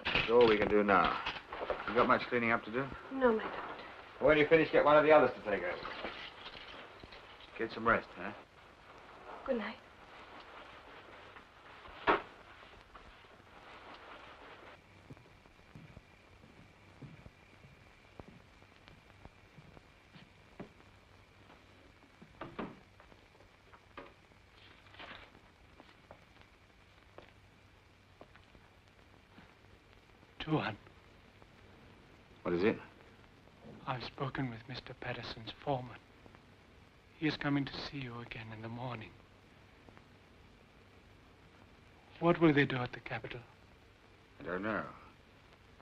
Speaker 6: That's all we can do now. You got much cleaning up to do?
Speaker 8: No, my doctor.
Speaker 6: When you finish, get one of the others to take over. Get some rest, huh?
Speaker 8: Good night.
Speaker 10: Tuan,
Speaker 6: What is it?
Speaker 10: I've spoken with Mr. Patterson's foreman. He is coming to see you again in the morning. What will they do at the capital?
Speaker 6: I don't know.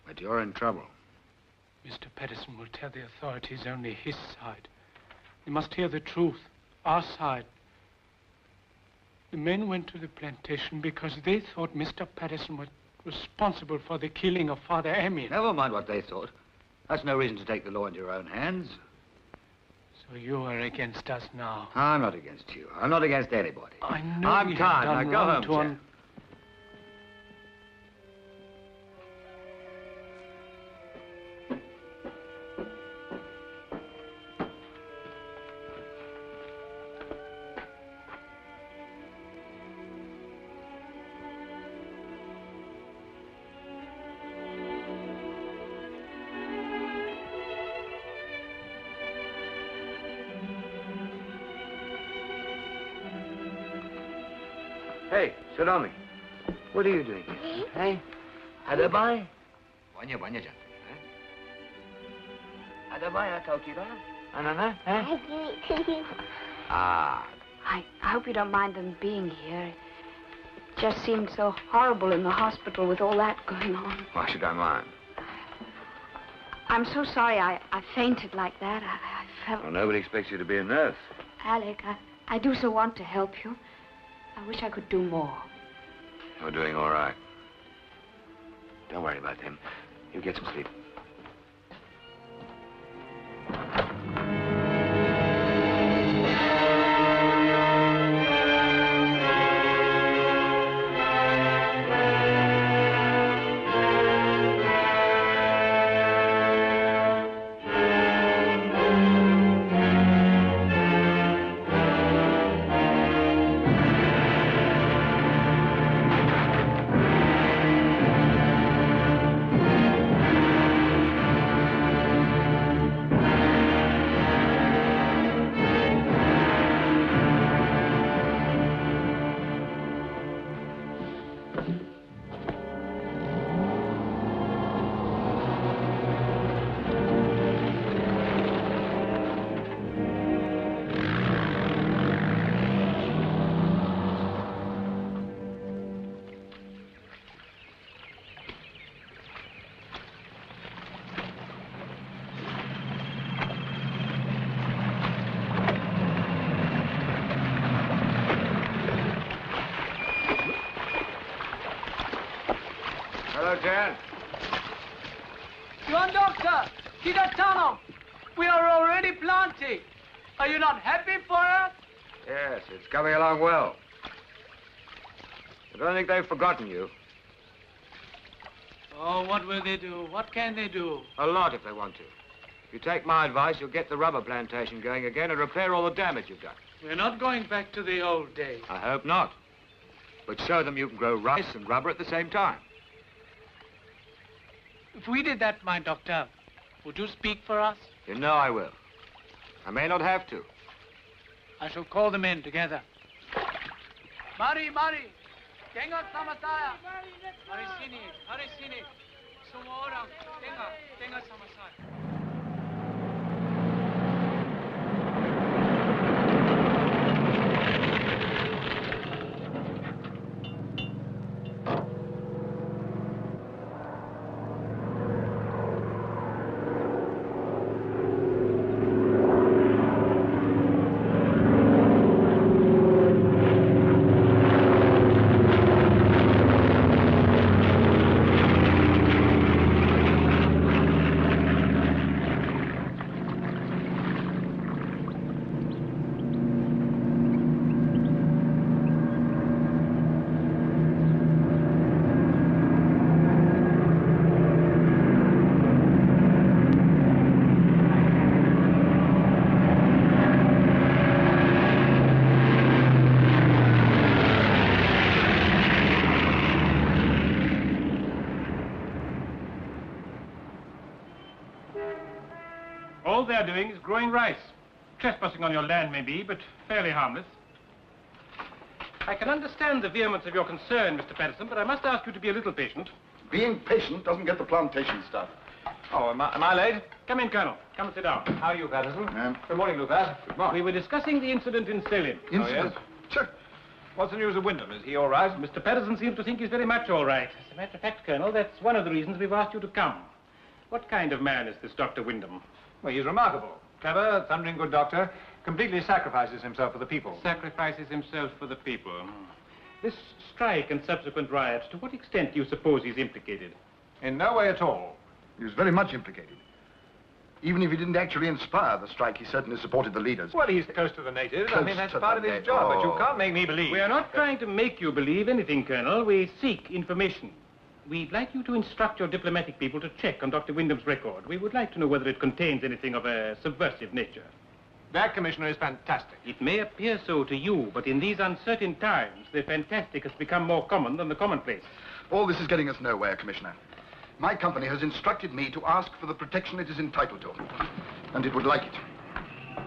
Speaker 6: But you're in trouble.
Speaker 10: Mr. Patterson will tell the authorities only his side. They must hear the truth, our side. The men went to the plantation because they thought Mr. Patterson was responsible for the killing of Father Emin.
Speaker 6: Never mind what they thought. That's no reason to take the law into your own hands.
Speaker 10: So you are against us now.
Speaker 6: I'm not against you. I'm not against anybody.
Speaker 10: I know
Speaker 6: I'm
Speaker 10: we have
Speaker 6: tired.
Speaker 10: done
Speaker 6: Now go
Speaker 10: wrong
Speaker 6: home,
Speaker 10: Tuan.
Speaker 6: Jack. Hey, Salome. What are you doing here? Hey? Ada baik? Banyak jangan. Ada baik atau tidak? Anak-anak? Ah.
Speaker 4: I hope you don't mind them being here. It just seemed so horrible in the hospital with all that going on.
Speaker 6: Why should I mind?
Speaker 4: I'm so sorry I fainted like that. I felt...
Speaker 6: Well, nobody expects you to be a nurse.
Speaker 4: Alec, I do so want to help you. I wish I could do more.
Speaker 6: You're doing all right. Don't worry about them. You get some sleep. Hello, Jan.
Speaker 10: John Doctor, Kidatano, we are already planting. Are you not happy for us?
Speaker 6: Yes, it's coming along well. I don't think they've forgotten you.
Speaker 10: Oh, what will they do? What can they do?
Speaker 6: A lot if they want to. If you take my advice, you'll get the rubber plantation going again and repair all the damage you've done.
Speaker 10: We're not going back to the old days.
Speaker 6: I hope not. But show them you can grow rice and rubber at the same time.
Speaker 10: If we did that, my doctor, would you speak for us?
Speaker 6: You know I will. I may not have to.
Speaker 10: I shall call the men together. Mari, tengok sama saya. Mari sini. Semua orang, tengok sama saya.
Speaker 9: All they're doing is growing rice. Trespassing on your land, maybe, but fairly harmless. I can understand the vehemence of your concern, Mr. Patterson, but I must ask you to be a little patient.
Speaker 11: Being patient doesn't get the plantation started.
Speaker 9: Oh, am I late? Come in, Colonel. Come and sit down. How are you, Patterson? Good morning, Luther. Good morning.
Speaker 13: We were discussing the incident in Selim.
Speaker 11: Incident?
Speaker 9: Oh, yes? Sure. What's the news of Windom? Is he all right?
Speaker 13: Mr. Patterson seems to think he's very much all right. As a matter of fact, Colonel, that's one of the reasons we've asked you to come. What kind of man is this Dr. Windom?
Speaker 9: Well, he's remarkable. Clever, thundering good doctor. Completely sacrifices himself for the people.
Speaker 13: Sacrifices himself for the people. This strike and subsequent riots, to what extent do you suppose he's implicated?
Speaker 9: In no way at all.
Speaker 11: He was very much implicated. Even if he didn't actually inspire the strike, he certainly supported the leaders.
Speaker 9: Well, he's close to the natives. I
Speaker 11: Close
Speaker 9: mean, that's
Speaker 11: to
Speaker 9: part of
Speaker 11: the
Speaker 9: his job, but you can't make me believe.
Speaker 13: We are not trying to make you believe anything, Colonel. We seek information. We'd like you to instruct your diplomatic people to check on Dr. Windom's record. We would like to know whether it contains anything of a subversive nature.
Speaker 9: That, Commissioner, is fantastic.
Speaker 13: It may appear so to you, but in these uncertain times, the fantastic has become more common than the commonplace.
Speaker 11: All this is getting us nowhere, Commissioner. My company has instructed me to ask for the protection it is entitled to, and it would like it,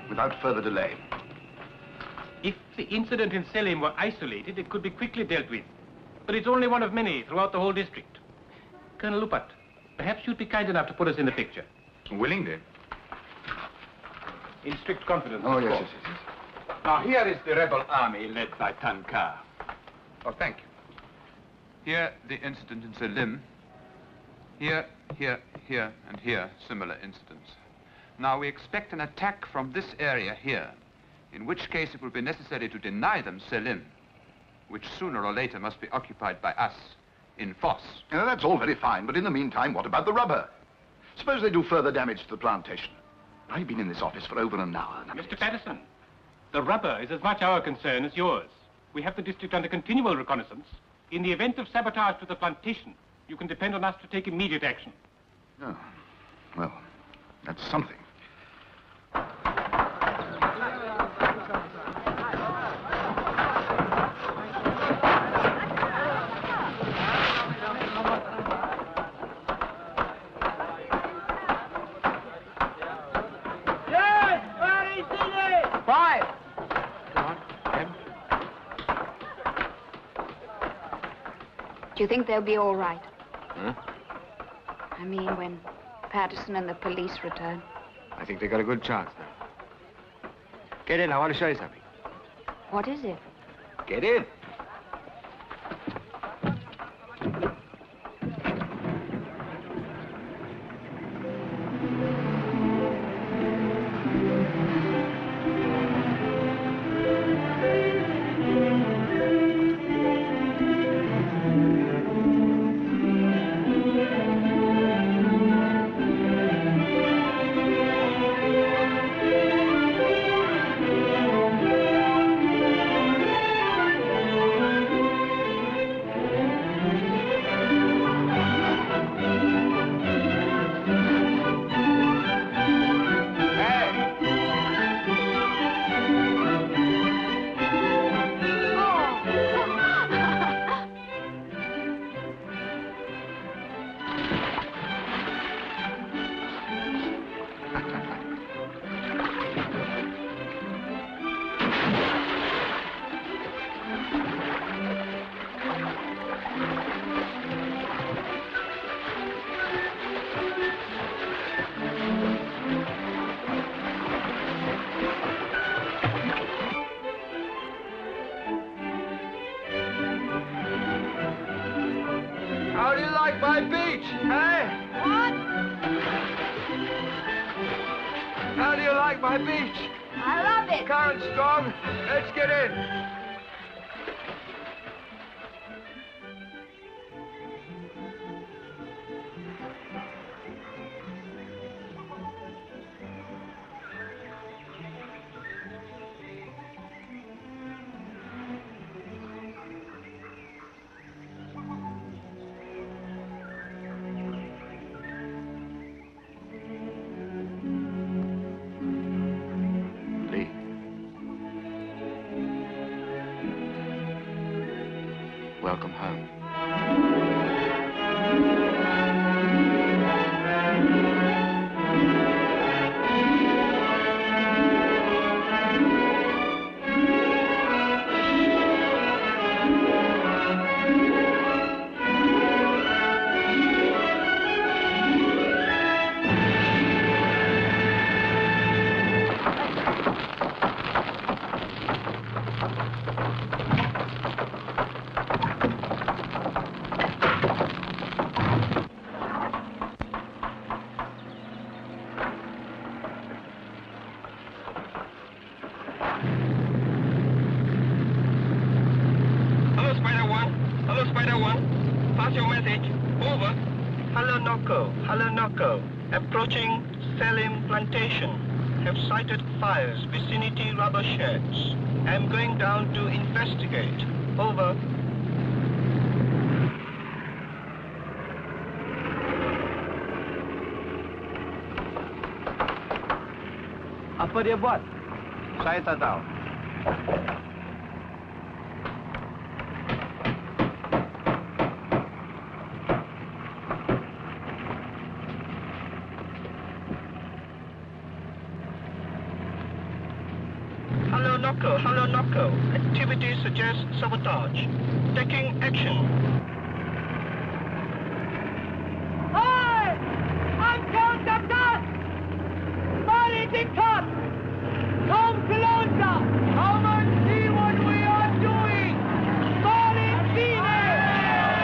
Speaker 11: without further delay.
Speaker 13: If the incident in Selim were isolated, it could be quickly dealt with. But it's only one of many throughout the whole district. Colonel Lupat, perhaps you'd be kind enough to put us in the picture.
Speaker 9: Willingly.
Speaker 13: In strict confidence.
Speaker 11: Oh, yes.
Speaker 16: Now, here is the rebel army led by Tankar.
Speaker 9: Oh, thank you.
Speaker 17: Here, the incident in Selim. Here, here, here, and here, similar incidents. Now, we expect an attack from this area here, in which case it will be necessary to deny them Selim, which sooner or later must be occupied by us in force.
Speaker 11: That's all very fine, but in the meantime, what about the rubber? Suppose they do further damage to the plantation. I've been in this office for over an hour.
Speaker 13: Mr. Patterson, the rubber is as much our concern as yours. We have the district under continual reconnaissance. In the event of sabotage to the plantation, you can depend on us to take immediate action.
Speaker 11: Oh, well, that's something.
Speaker 4: Do you think they'll be all right?
Speaker 9: Huh?
Speaker 4: I mean, when Patterson and the police return.
Speaker 9: I think they got a good chance now. Get in, I want to show you something.
Speaker 4: What is it?
Speaker 9: Get in.
Speaker 16: How do you like my beach, eh? What? How do you like my beach?
Speaker 2: I love it.
Speaker 16: Current strong. Let's get in.
Speaker 17: Welcome home.
Speaker 18: Halonoko, approaching Selim Plantation. Have sighted fires, vicinity rubber sheds. I'm going down to investigate. Over.
Speaker 9: Apa dia buat? Saya tak tahu.
Speaker 18: Halonoko. Activity suggests sabotage. Taking action.
Speaker 10: Hey! Uncle Doctor! Mari Diktat! Come closer! Come and see what we are doing! Mari Sine!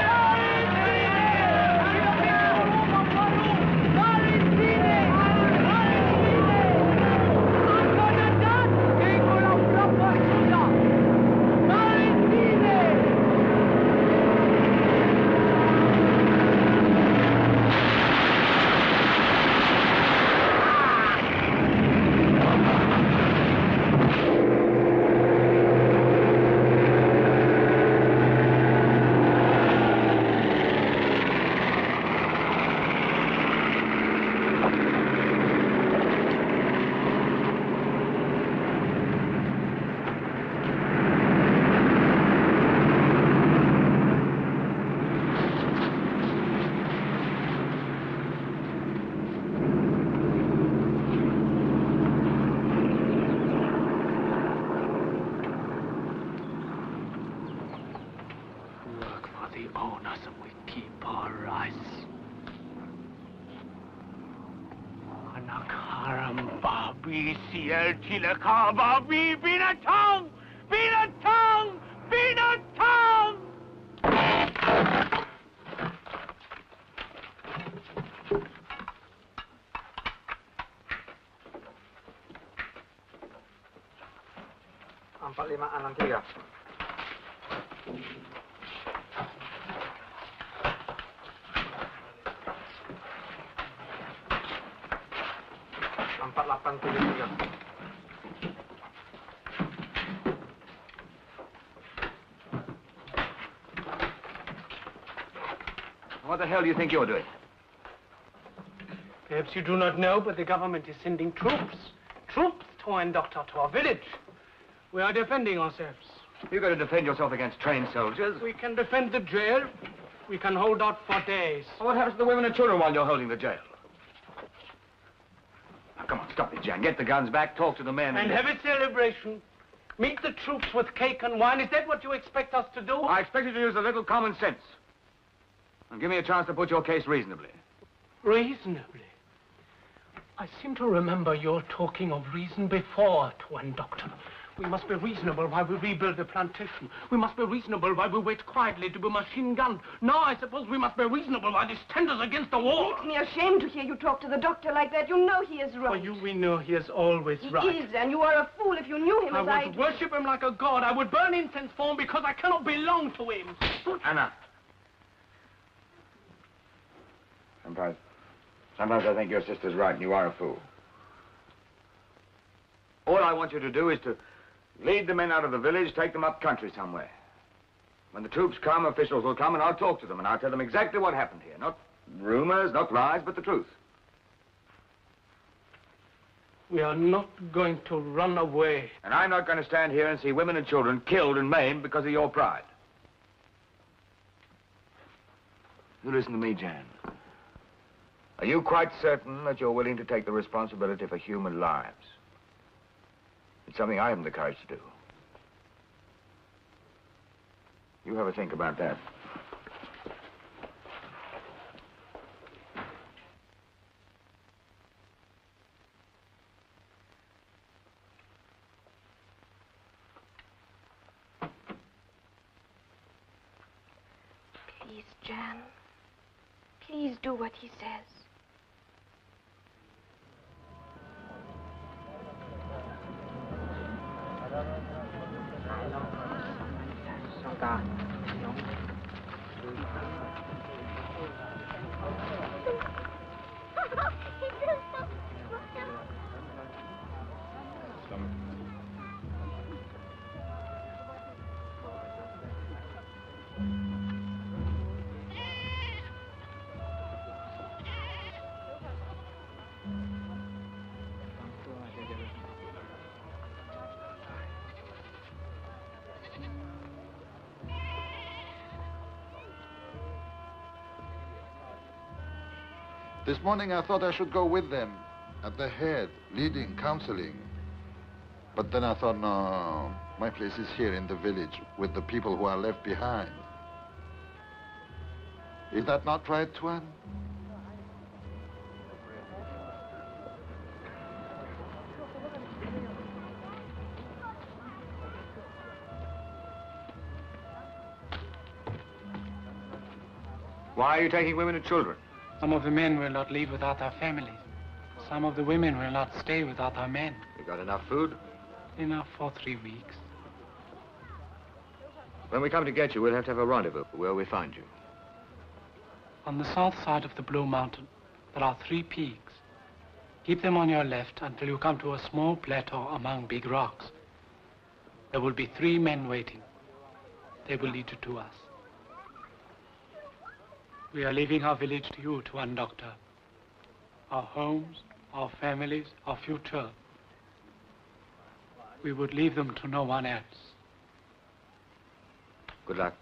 Speaker 10: Mari Sine! Mari Sine! Uncle Doctor! Ikulah berapa sudah! Mari Sine!
Speaker 7: Work for the owners and we keep our rights. Anak haram babi sial cilaka babi binatang! Binatang! Binatang!
Speaker 9: Empat lima enam tiga. Empat lapan tujuh tiga.
Speaker 6: What the hell do you think you're doing?
Speaker 10: Perhaps you do not know, but the government is sending troops. Troops to and Doctor to our village. We are defending ourselves.
Speaker 6: You've got to defend yourself against trained soldiers.
Speaker 10: We can defend the jail. We can hold out for days.
Speaker 6: What happens to the women and children while you're holding the jail? Now, come on, stop it, Jan. Get the guns back, talk to the men.
Speaker 10: And have a celebration. Meet the troops with cake and wine. Is that what you expect us to do?
Speaker 6: I expect you to use a little common sense. And give me a chance to put your case reasonably.
Speaker 10: Reasonably? I seem to remember your talking of reason before, Tuan Doctor. We must be reasonable while we rebuild the plantation. We must be reasonable while we wait quietly to be machine-gunned. Now I suppose we must be reasonable while this tenders against the war.
Speaker 8: It makes me ashamed to hear you talk to the doctor like that. You know he is right.
Speaker 10: For you, we know he is always right.
Speaker 8: He is, and you are a fool if you knew him as I
Speaker 10: would
Speaker 8: do.
Speaker 10: worship him like a god. I would burn incense for him because I cannot belong to him.
Speaker 6: Anna. Sometimes I think your sister's right and you are a fool. All I want you to do is to lead the men out of the village, take them up country somewhere. When the troops come, officials will come and I'll talk to them and I'll tell them exactly what happened here. Not rumors, not lies, but the truth.
Speaker 10: We are not going to run away.
Speaker 6: And I'm not going to stand here and see women and children killed and maimed because of your pride. You listen to me, Jan. Are you quite certain that you're willing to take the responsibility for human lives? It's something I haven't the courage to do. You have a think about that.
Speaker 8: Please, Jan. Please do what he says.
Speaker 5: This morning I thought I should go with them, at the head, leading, counseling. But then I thought, no, my place is here in the village with the people who are left behind. Is that not right, Tuan?
Speaker 6: Why are you taking women and children?
Speaker 10: Some of the men will not leave without their families. Some of the women will not stay without their men.
Speaker 6: You got enough food?
Speaker 10: Enough for 3 weeks.
Speaker 6: When we come to get you, we'll have to have a rendezvous. Where we find you?
Speaker 10: On the south side of the Blue Mountain, there are 3 peaks. Keep them on your left until you come to a small plateau among big rocks. There will be 3 men waiting. They will lead you to us. We are leaving our village to you, Tuan Doctor. Our homes, our families, our future. We would leave them to no one else.
Speaker 6: Good luck.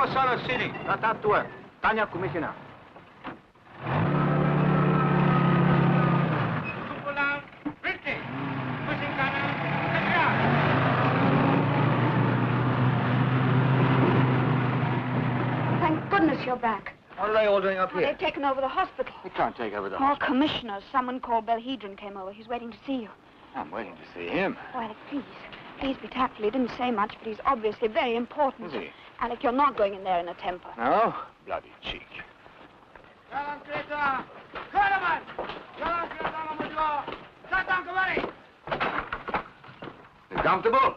Speaker 11: Sana sini, datang tuan. Tanya komisioner.
Speaker 13: Pulang, berhenti. Pusing kanan, kejar.
Speaker 4: Thank goodness you're back.
Speaker 11: What are they all doing up here?
Speaker 4: They've taken over the hospital.
Speaker 11: They can't take over the
Speaker 4: More
Speaker 11: hospital.
Speaker 4: commissioners. Someone called Belhedron came over. He's waiting to see you.
Speaker 6: I'm waiting to see him.
Speaker 4: Oh, Alec, please. Please be tactful. He didn't say much, but he's obviously very important.
Speaker 6: Is he?
Speaker 4: Alec, you're not going in there in a temper.
Speaker 6: No? Bloody cheek.
Speaker 13: Jalan kereta. Ke depan. Jalan kereta nomor 2. Datang kemari.
Speaker 6: You comfortable?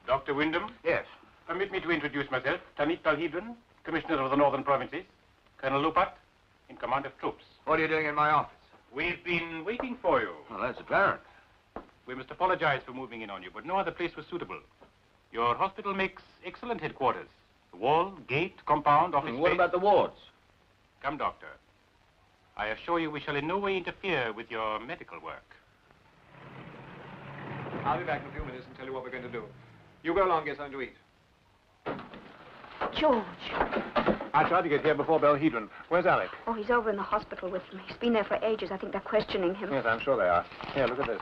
Speaker 13: Dr. Windom?
Speaker 11: Yes.
Speaker 13: Permit me to introduce myself. Tanit Belhedron, Commissioner of the Northern Provinces. Colonel Lupat, in command of troops.
Speaker 6: What are you doing in my office?
Speaker 13: We've been waiting for you.
Speaker 6: Well, that's apparent.
Speaker 13: We must apologize for moving in on you, but no other place was suitable. Your hospital makes excellent headquarters. The wall, gate, compound, office
Speaker 6: What
Speaker 13: space.
Speaker 6: about the wards?
Speaker 13: Come, Doctor. I assure you we shall in no way interfere with your medical work.
Speaker 9: I'll be back in a few minutes and tell you what we're going to do. You go along and get something to eat.
Speaker 4: George.
Speaker 9: I tried to get here before Belhedron. Where's Alec?
Speaker 4: Oh, he's over in the hospital with them. He's been there for ages. I think they're questioning him.
Speaker 9: Yes, I'm sure they are. Here, look at this.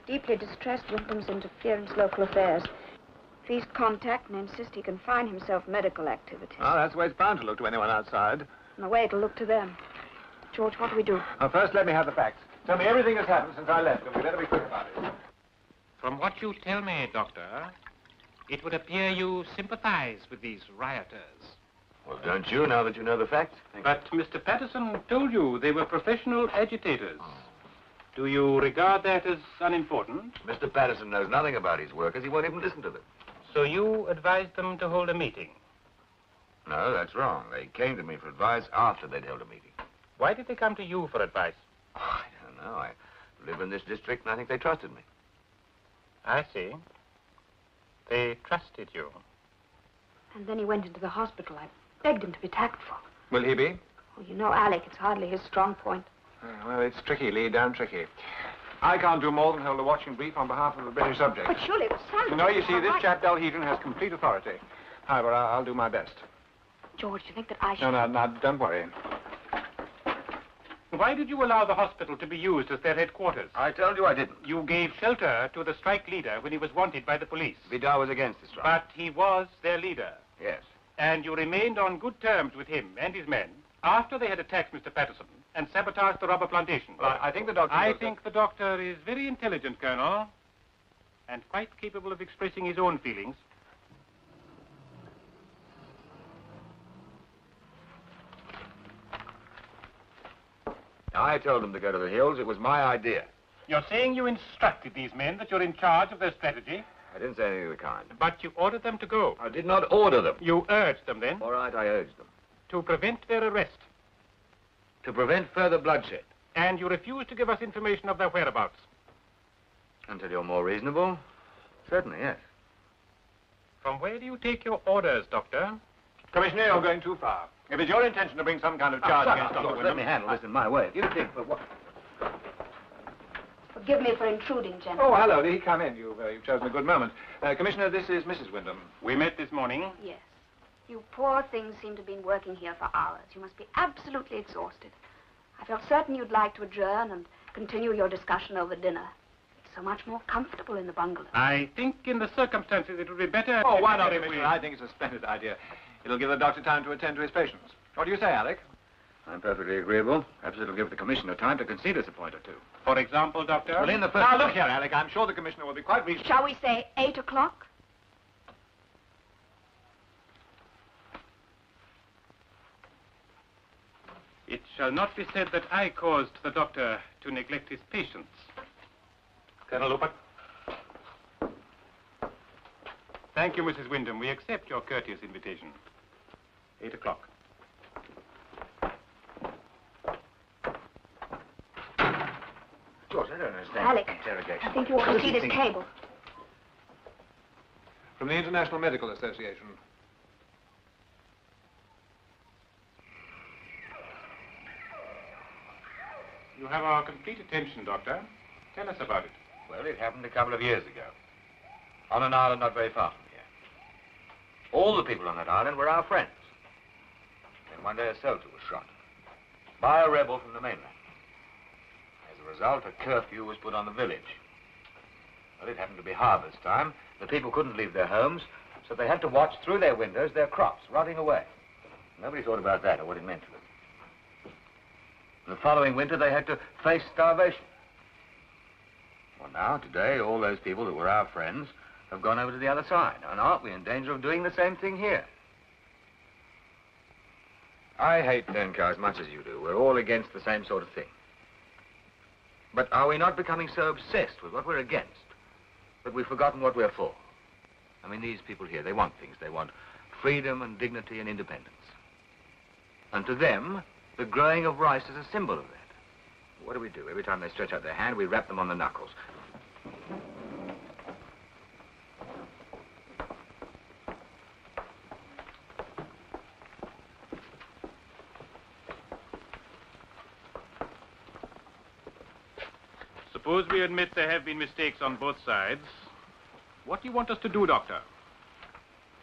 Speaker 4: Deeply distressed Wyndham's interference local affairs. Please contact and insist he confine himself medical activities.
Speaker 9: Well, that's the way it's bound to look to anyone outside.
Speaker 4: And the way it'll look to them. George, what do we do?
Speaker 9: Now, first, let me have the facts. Tell me everything that's happened since I left, and we better be quick about it.
Speaker 13: From what you tell me, Doctor, it would appear you sympathize with these rioters.
Speaker 6: Well, don't you, now that you know the facts?
Speaker 13: But Mr. Patterson told you they were professional agitators. Do you regard that as unimportant?
Speaker 6: Mr. Patterson knows nothing about his workers. He won't even listen to them.
Speaker 13: So you advised them to hold a meeting?
Speaker 6: No, that's wrong. They came to me for advice after they'd held a meeting.
Speaker 13: Why did they come to you for advice?
Speaker 6: Oh, I don't know. I live in this district, and I think they trusted me.
Speaker 13: I see. They trusted you.
Speaker 4: And then he went into the hospital. I begged him to be tactful.
Speaker 9: Will he be?
Speaker 4: Oh, you know, Alec, it's hardly his strong point.
Speaker 9: Well, it's tricky, Lee, damn tricky. I can't do more than hold a watching brief on behalf of the British subject.
Speaker 4: But surely it was Sunday.
Speaker 9: No, you see, this chap Belhedron has complete authority. However, I'll do my best.
Speaker 4: George, do you think that I should...
Speaker 9: No, don't worry.
Speaker 13: Why did you allow the hospital to be used as their headquarters?
Speaker 6: I told you I didn't.
Speaker 13: You gave shelter to the strike leader when he was wanted by the police.
Speaker 6: Vidal was against the strike.
Speaker 13: But he was their leader.
Speaker 6: Yes.
Speaker 13: And you remained on good terms with him and his men after they had attacked Mr. Patterson and sabotaged the rubber plantation.
Speaker 9: Well, I think the doctor...
Speaker 13: I think the doctor is very intelligent, Colonel, and quite capable of expressing his own feelings.
Speaker 6: I told them to go to the hills. It was my idea.
Speaker 13: You're saying you instructed these men that you're in charge of their strategy?
Speaker 6: I didn't say anything of the kind.
Speaker 13: But you ordered them to go.
Speaker 6: I did not order them.
Speaker 13: You urged them, then?
Speaker 6: All right, I urged them.
Speaker 13: To prevent their arrest.
Speaker 6: To prevent further bloodshed.
Speaker 13: And you refused to give us information of their whereabouts.
Speaker 6: Until you're more reasonable? Certainly, yes.
Speaker 13: From where do you take your orders, Doctor?
Speaker 9: Commissioner, you're going too far. If it's your intention to bring some kind of charge against Dr. Windom...
Speaker 6: Let me handle this in my way. If you think, but what...
Speaker 4: Forgive me for intruding, General.
Speaker 9: Oh, hello, Lee. Come in. You've chosen a good moment. Commissioner, this is Mrs. Windom.
Speaker 13: We met this morning.
Speaker 4: Yes. You poor things seem to have been working here for hours. You must be absolutely exhausted. I felt certain you'd like to adjourn and continue your discussion over dinner. It's so much more comfortable in the bungalow.
Speaker 13: I think in the circumstances it would be better...
Speaker 9: Oh, why not, Commissioner? I think it's a splendid idea. It'll give the doctor time to attend to his patients. What do you say, Alec?
Speaker 6: I'm perfectly agreeable. Perhaps it'll give the commissioner time to concede us a point or two.
Speaker 13: For example, Doctor?
Speaker 6: Well, in the first...
Speaker 9: Now, look here, Alec. I'm sure the commissioner will be quite reasonable.
Speaker 4: Shall we say 8 o'clock?
Speaker 13: It shall not be said that I caused the doctor to neglect his patients. Colonel Lupert. Thank you, Mrs. Windom. We accept your courteous invitation. 8 o'clock.
Speaker 6: George, I don't understand.
Speaker 4: Alec,
Speaker 6: Interrogation.
Speaker 4: I think you ought to see this cable.
Speaker 9: From the International Medical Association.
Speaker 13: You have our complete attention, Doctor. Tell us about it.
Speaker 6: Well, it happened a couple of years ago. On an island not very far from here. All the people on that island were our friends. Then one day a soldier was shot. By a rebel from the mainland. As a result, a curfew was put on the village. Well, it happened to be harvest time. The people couldn't leave their homes, so they had to watch through their windows their crops rotting away. Nobody thought about that or what it meant to them. The following winter, they had to face starvation. Well, now, today, all those people that were our friends have gone over to the other side. And aren't we in danger of doing the same thing here? I hate Denka as much as you do. We're all against the same sort of thing. But are we not becoming so obsessed with what we're against that we've forgotten what we're for? I mean, these people here, they want things. They want freedom and dignity and independence. And to them, the growing of rice is a symbol of that. What do? Every time they stretch out their hand, we rap them on the knuckles.
Speaker 13: Suppose we admit there have been mistakes on both sides. What do you want us to do, Doctor?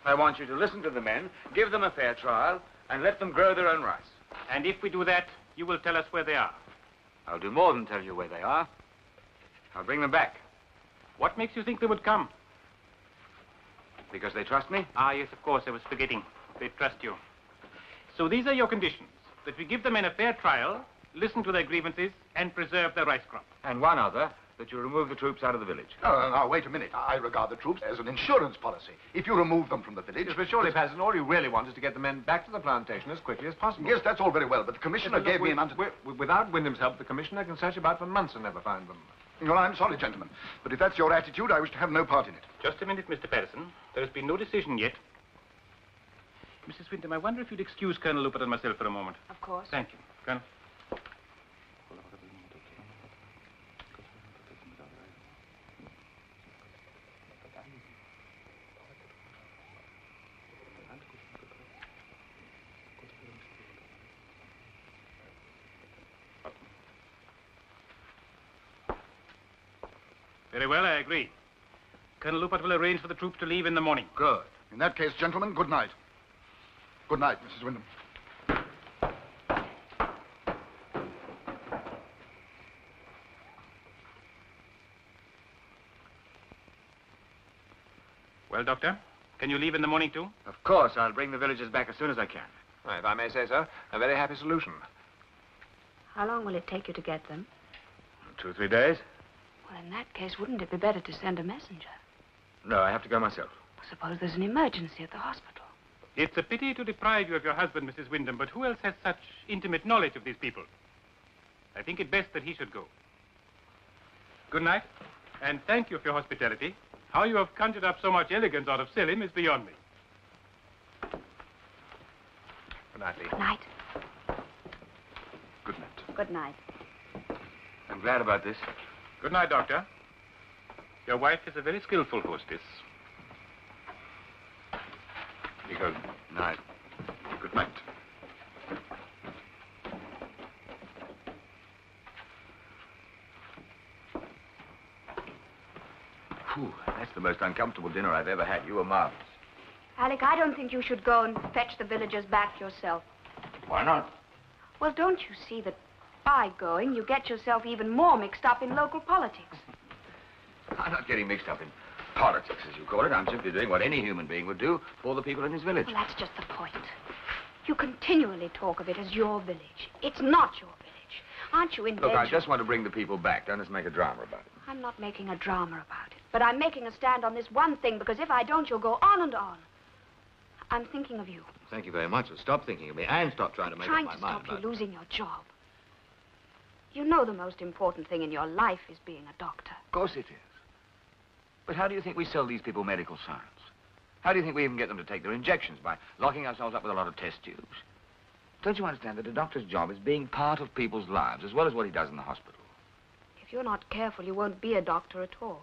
Speaker 6: I want you to listen to the men, give them a fair trial, and let them grow their own rice.
Speaker 13: And if we do that, you will tell us where they are.
Speaker 6: I'll do more than tell you where they are. I'll bring them back.
Speaker 13: What makes you think they would come?
Speaker 6: Because they trust me?
Speaker 13: Ah, yes, of course, I was forgetting. They trust you. So these are your conditions. That we give the men a fair trial, listen to their grievances, and preserve their rice crop.
Speaker 6: And one other, that you remove the troops out of the village.
Speaker 11: Now, wait a minute. I regard the troops as an insurance policy. If you remove them from the village...
Speaker 9: Yes, but surely, Patterson, all you really want is to get the men back to the plantation as quickly as possible.
Speaker 11: Yes, that's all very well, but the commissioner gave me an
Speaker 9: Without Windham's help, the commissioner can search about for months and never find them.
Speaker 11: Well, I'm sorry, gentlemen, but if that's your attitude, I wish to have no part in it.
Speaker 13: Just a minute, Mr. Patterson. There has been no decision yet. Mrs. Windom, I wonder if you'd excuse Colonel Lupert and myself for a moment.
Speaker 4: Of course.
Speaker 13: Thank you. Colonel. Very well, I agree. Colonel Lupert will arrange for the troops to leave in the morning.
Speaker 11: Good. In that case, gentlemen, good night. Good night, Mrs. Windom.
Speaker 13: Well, Doctor, can you leave in the morning, too?
Speaker 6: Of course, I'll bring the villagers back as soon as I can.
Speaker 9: If I may say so, a very happy solution.
Speaker 4: How long will it take you to get them?
Speaker 6: 2 or 3 days?
Speaker 4: Well, in that case, wouldn't it be better to send a messenger?
Speaker 6: No, I have to go myself.
Speaker 4: Suppose there's an emergency at the hospital.
Speaker 13: It's a pity to deprive you of your husband, Mrs. Windom, but who else has such intimate knowledge of these people? I think it best that he should go. Good night, and thank you for your hospitality. How you have conjured up so much elegance out of Selim is beyond me.
Speaker 9: Good night, Lee.
Speaker 4: Good night.
Speaker 11: Good night.
Speaker 4: Good night.
Speaker 6: I'm glad about this.
Speaker 13: Good night, Doctor. Your wife is a very skillful hostess.
Speaker 6: Good night.
Speaker 11: Good night.
Speaker 6: Whew, that's the most uncomfortable dinner I've ever had. You were marvelous.
Speaker 4: Alec, I don't think you should go and fetch the villagers back yourself.
Speaker 6: Why not?
Speaker 4: Well, don't you see that by going, you get yourself even more mixed up in local politics?
Speaker 6: I'm not getting mixed up in politics, as you call it. I'm simply doing what any human being would do for the people in his village.
Speaker 4: Well, that's just the point. You continually talk of it as your village. It's not your village. Aren't you in danger?
Speaker 6: Look, I just want to bring the people back. Don't let's make a drama about it.
Speaker 4: I'm not making a drama about it, but I'm making a stand on this one thing, because if I don't, you'll go on and on. I'm thinking of you.
Speaker 6: Thank you very much. Well, stop thinking of me and stop trying to make up my mind.
Speaker 4: Trying to stop you losing your job. You know the most important thing in your life is being a doctor.
Speaker 6: Of course it is. But how do you think we sell these people medical science? How do you think we even get them to take their injections? By locking ourselves up with a lot of test tubes? Don't you understand that a doctor's job is being part of people's lives, as well as what he does in the hospital?
Speaker 4: If you're not careful, you won't be a doctor at all.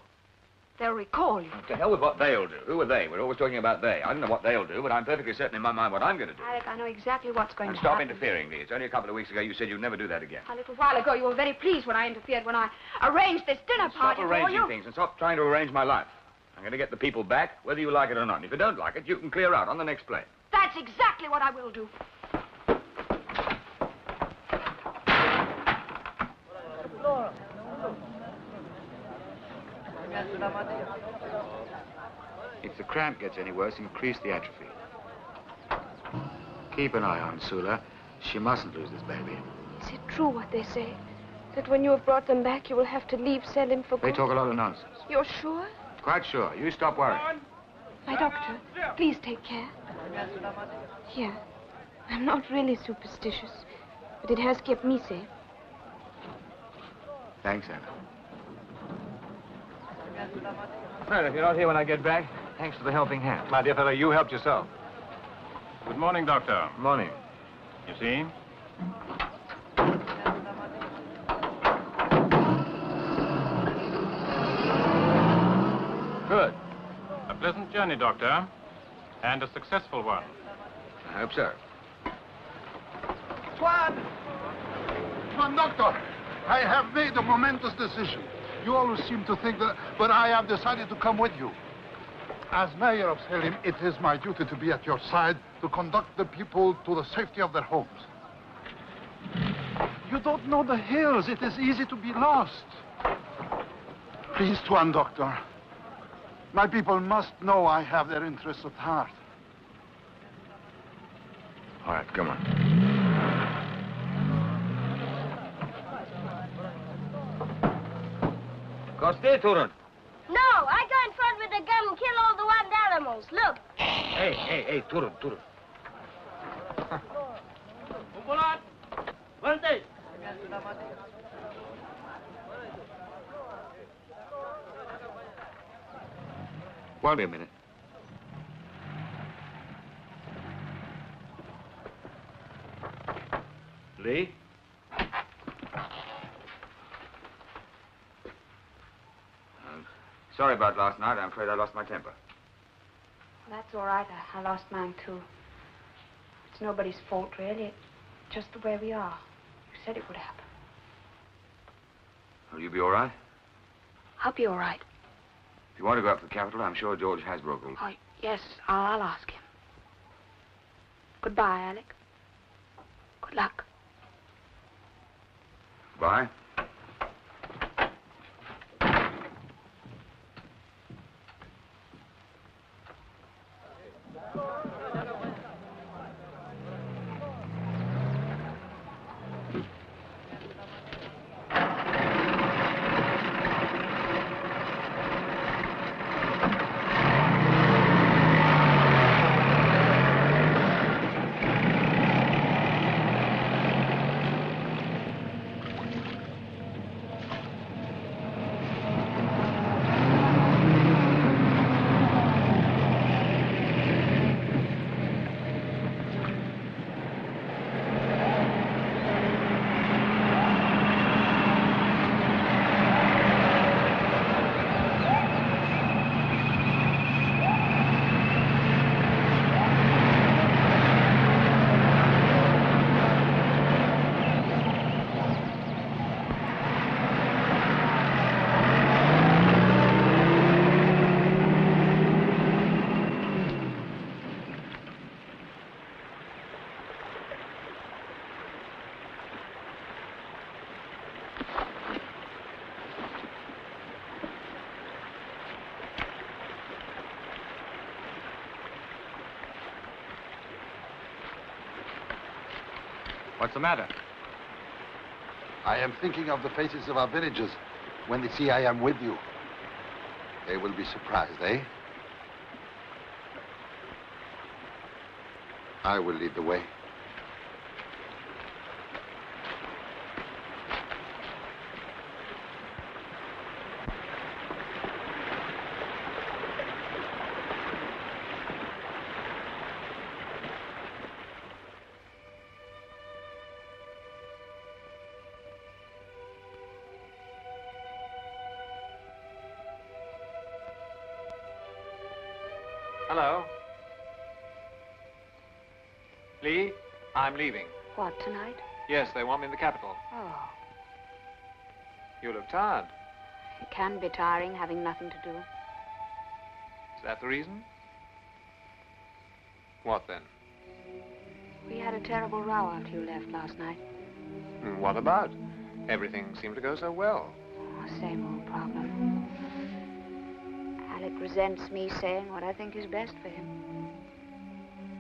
Speaker 4: They'll recall you.
Speaker 6: To hell with what they'll do. Who are they? We're always talking about they. I don't know what they'll do, but I'm perfectly certain in my mind what I'm going to do.
Speaker 4: Alec, I know exactly what's going
Speaker 6: And
Speaker 4: to
Speaker 6: stop
Speaker 4: happen.
Speaker 6: interfering, Lee. It's only a couple of weeks ago you said you'd never do that again.
Speaker 4: A little while ago, you were very pleased when I interfered, when I arranged this dinner party
Speaker 6: Stop
Speaker 4: for
Speaker 6: arranging
Speaker 4: you.
Speaker 6: things and stop trying to arrange my life. I'm going to get the people back, whether you like it or not. And if you don't like it, you can clear out on the next plane.
Speaker 4: That's exactly what I will do.
Speaker 6: If the cramp gets any worse, increase the atrophy. Keep an eye on Sula. She mustn't lose this baby.
Speaker 8: Is it true what they say? That when you have brought them back, you will have to leave Selim for
Speaker 6: They
Speaker 8: good?
Speaker 6: talk a lot of nonsense.
Speaker 8: You're sure?
Speaker 6: Quite sure. You stop worrying.
Speaker 8: My doctor, please take care. Here. I'm not really superstitious, but it has kept me safe.
Speaker 6: Thanks, Anna. Well, if you're not here when I get back, thanks for the helping hand.
Speaker 9: My dear fellow, you helped yourself.
Speaker 13: Good morning, Doctor.
Speaker 6: Morning.
Speaker 13: You see? pleasant journey, Doctor, and a successful one.
Speaker 6: I hope so.
Speaker 5: Tuan! Tuan, Doctor, I have made a momentous decision. You always seem to think that, but I have decided to come with you. As mayor of Selim, it is my duty to be at your side to conduct the people to the safety of their homes. You don't know the hills. It is easy to be lost. Please, Tuan, Doctor. My people must know I have their interests at heart.
Speaker 6: All right, come on. Coste, Turun.
Speaker 1: No, I go in front with a gun and kill all the wild animals. Look.
Speaker 6: Hey, Turun.
Speaker 7: Kumpulan. Berhenti.
Speaker 6: Wait a minute. Lee? Sorry about last night. I'm afraid I lost my temper.
Speaker 4: That's all right. I lost mine, too. It's nobody's fault, really. It's just the way we are. You said it would happen.
Speaker 6: Will you be all right?
Speaker 4: I'll be all right.
Speaker 6: If you want to go up to the capital, I'm sure George Hasbrook will...
Speaker 4: Oh, yes, I'll ask him. Goodbye, Alec. Good luck.
Speaker 6: Bye. What's the matter?
Speaker 5: I am thinking of the faces of our villagers when they see I am with you. They will be surprised, eh? I will lead the way.
Speaker 9: Hello. Lee, I'm leaving.
Speaker 4: What, tonight?
Speaker 9: Yes, they want me in the capital.
Speaker 4: Oh,
Speaker 9: You look tired.
Speaker 4: it can be tiring having nothing to do.
Speaker 9: Is that the reason? What then?
Speaker 4: We had a terrible row after you left last night.
Speaker 9: What about? Everything seemed to go so well.
Speaker 4: Oh, same old problem. Alec resents me saying what I think is best for him.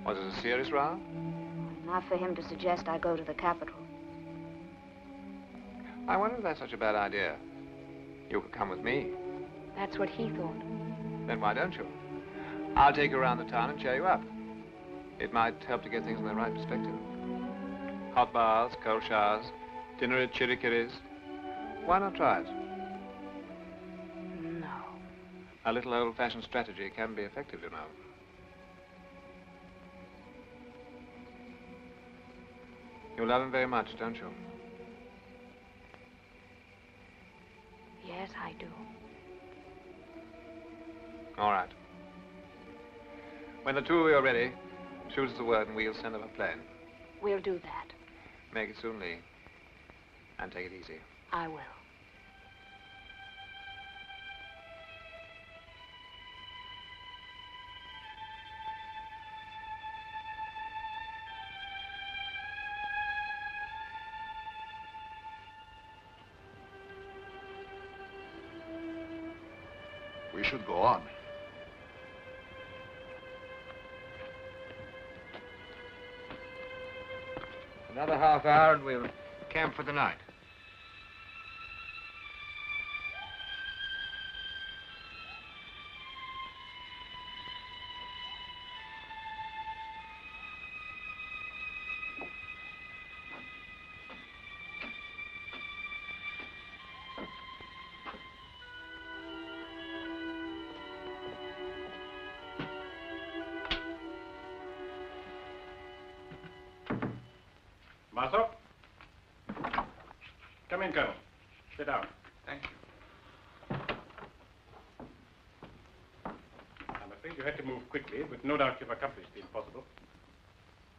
Speaker 9: Was it a serious row?
Speaker 4: Enough for him to suggest I go to the capital.
Speaker 9: I wonder if that's such a bad idea. You could come with me.
Speaker 4: That's what he thought.
Speaker 9: Then why don't you? I'll take you around the town and cheer you up. It might help to get things in the right perspective. Hot baths, cold showers, dinner at Chirikiri's. Why not try it?
Speaker 4: No.
Speaker 9: A little old-fashioned strategy can be effective, you know. You love him very much, don't you?
Speaker 4: Yes, I do.
Speaker 9: All right. When the two of you are ready, shoot us a word and we'll send them a plane.
Speaker 4: We'll do that.
Speaker 9: Make it soon, Lee. And take it easy.
Speaker 4: I will.
Speaker 5: We should go on.
Speaker 6: Another half hour and we'll camp for the night.
Speaker 13: Maso? Come in, Colonel. Sit down.
Speaker 9: Thank you.
Speaker 13: I'm afraid you had to move quickly, but no doubt you've accomplished the impossible.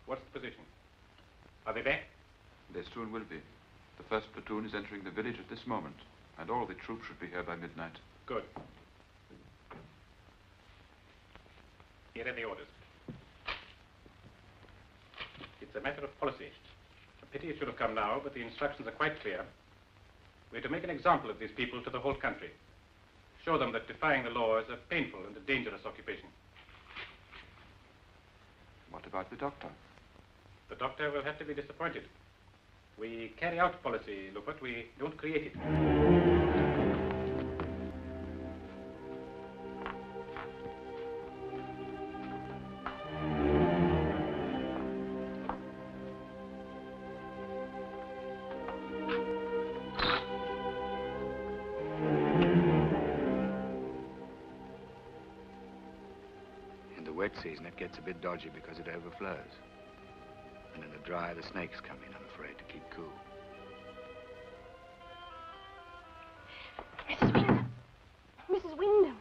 Speaker 13: What's the position? Are they there?
Speaker 17: They soon will be. The first platoon is entering the village at this moment, and all the troops should be here by midnight.
Speaker 13: Good. Here are the orders. It's a matter of policy. A pity it should have come now, but the instructions are quite clear. We're to make an example of these people to the whole country. Show them that defying the law is a painful and a dangerous occupation.
Speaker 17: What about the doctor?
Speaker 13: The doctor will have to be disappointed. We carry out policy, Lupert. We don't create it.
Speaker 6: Wet season, it gets a bit dodgy because it overflows. And in the dry, the snakes come in, I'm afraid, to keep cool.
Speaker 8: Mrs. Windom. Mrs. Windom.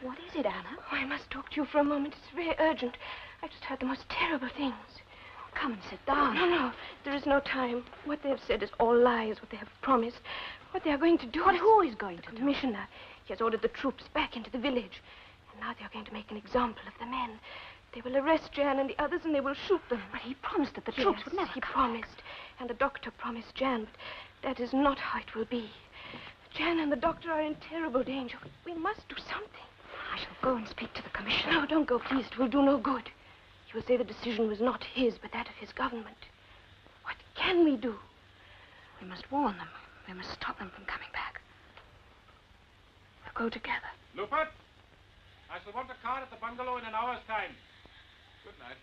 Speaker 4: What is it, Anna?
Speaker 8: Oh, I must talk to you for a moment. It's very urgent. I just heard the most terrible things.
Speaker 4: Come and sit down.
Speaker 8: No. There is no time. What they have said is all lies, what they have promised. What they are going to do.
Speaker 4: Who is going to do?
Speaker 8: The commissioner. He has ordered the troops back into the village. And now they are going to make an example of the men. They will arrest Jan and the others and they will shoot them.
Speaker 4: But he promised that the troops would never
Speaker 8: He
Speaker 4: come.
Speaker 8: promised. And the doctor promised Jan. But that is not how it will be. Jan and the doctor are in terrible danger. We must do something.
Speaker 4: I shall go and speak to the commissioner.
Speaker 8: No, don't go, please. It will do no good. He will say the decision was not his, but that of his government. What can we do?
Speaker 4: We must warn them. We must stop them from coming back. We'll go together.
Speaker 13: Lupert, I shall want a car at the bungalow in an hour's time. Good night.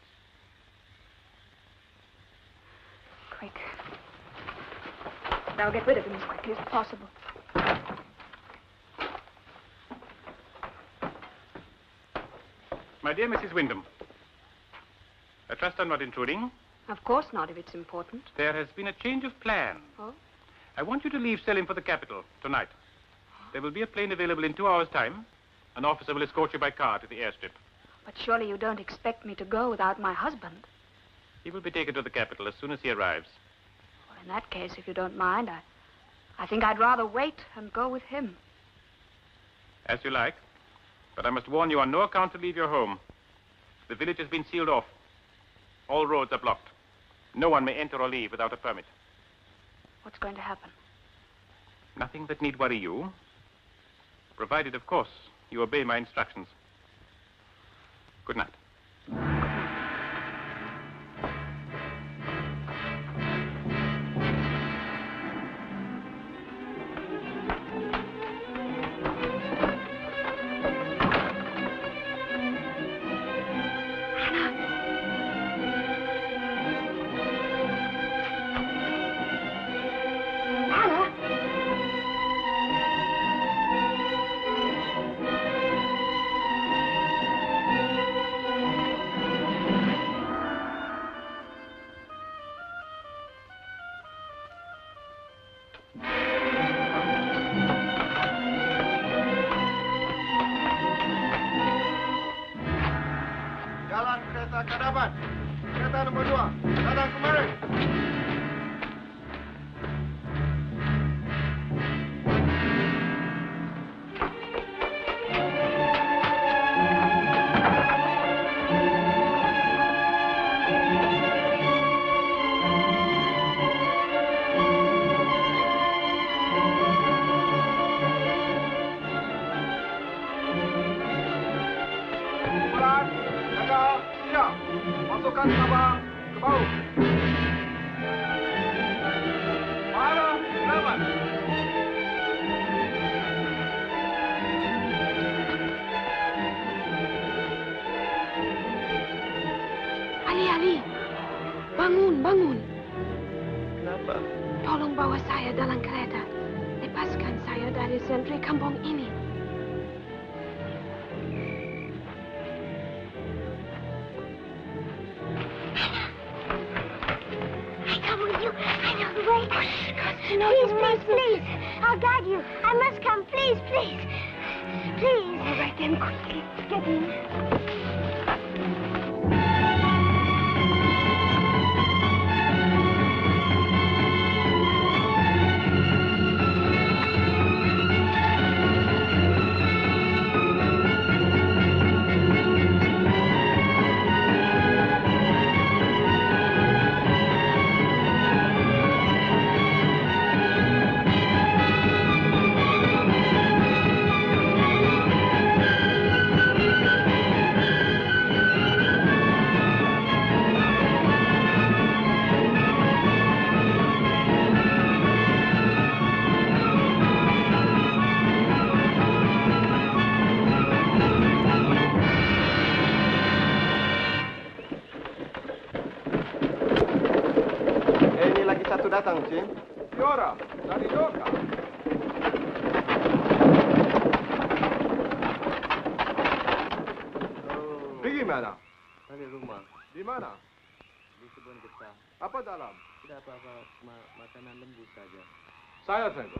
Speaker 4: Quick. I'll get rid of him as quickly as possible.
Speaker 13: My dear Mrs. Windom, I trust I'm not intruding.
Speaker 4: Of course not, if it's important.
Speaker 13: There has been a change of plan.
Speaker 4: Oh?
Speaker 13: I want you to leave Selim for the capital tonight. There will be a plane available in 2 hours' time. An officer will escort you by car to the airstrip.
Speaker 4: But surely you don't expect me to go without my husband.
Speaker 13: He will be taken to the capital as soon as he arrives.
Speaker 4: Well, in that case, if you don't mind, I think I'd rather wait and go with him.
Speaker 13: As you like. But I must warn you on no account to leave your home. The village has been sealed off. All roads are blocked. No one may enter or leave without a permit.
Speaker 4: What's going to happen?
Speaker 13: Nothing that need worry you. Provided, of course, you obey my instructions. Good night.
Speaker 19: Tuan, kereta nombor 2. Datang kemari. Masukkan kapal ke bawah. Para lawan.
Speaker 4: Ali, bangun, bangun.
Speaker 15: Kenapa?
Speaker 4: Tolong bawa saya dalam kereta. Lepaskan saya dari sentri kampung ini.
Speaker 1: Please. I'll guide you. I must come. Please. Please.
Speaker 4: All right, then, quickly. Get in.
Speaker 19: Datang, Jim. Yora, dari Doka. Pergi mana?
Speaker 15: Dari rumah.
Speaker 19: Di mana?
Speaker 15: Di kebun kita.
Speaker 19: Apa dalam?
Speaker 15: Tidak apa-apa, cuma makanan lembu saja.
Speaker 19: Saya tunggu.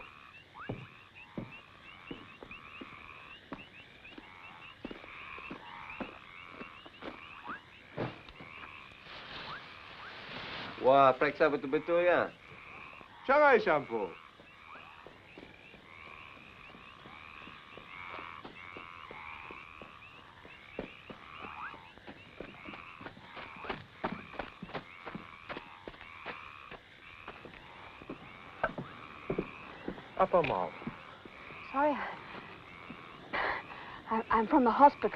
Speaker 15: Wah, periksa betul-betul ya.
Speaker 19: Jangan shampoo. Apa mau?
Speaker 4: Sorry. I'm from the hospital.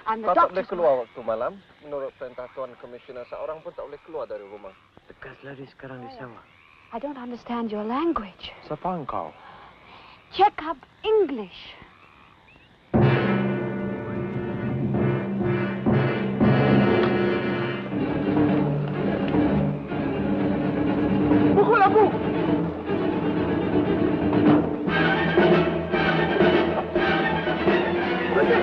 Speaker 4: I'm the
Speaker 15: Kau tak
Speaker 4: doctor.
Speaker 15: boleh keluar waktu malam. Menurut perintah Tuan Komisioner, seorang pun tak boleh keluar dari rumah.
Speaker 7: Tegas lari sekarang di sawah.
Speaker 4: I don't understand your language.
Speaker 19: Siapa engkau?
Speaker 4: Check up English.
Speaker 19: Pukul aku! Berhenti!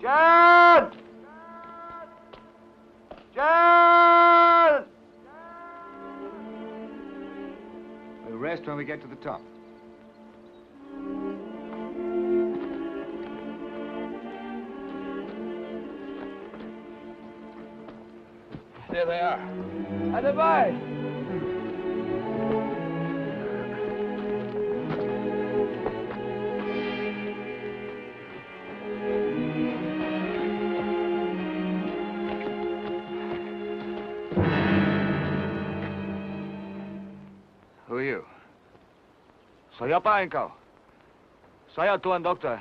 Speaker 19: John! John!
Speaker 6: We'll rest when we get to the top. There they are.
Speaker 19: Adabay!
Speaker 6: Who are you? Saya pa engkau? Saya Tuan Doktor.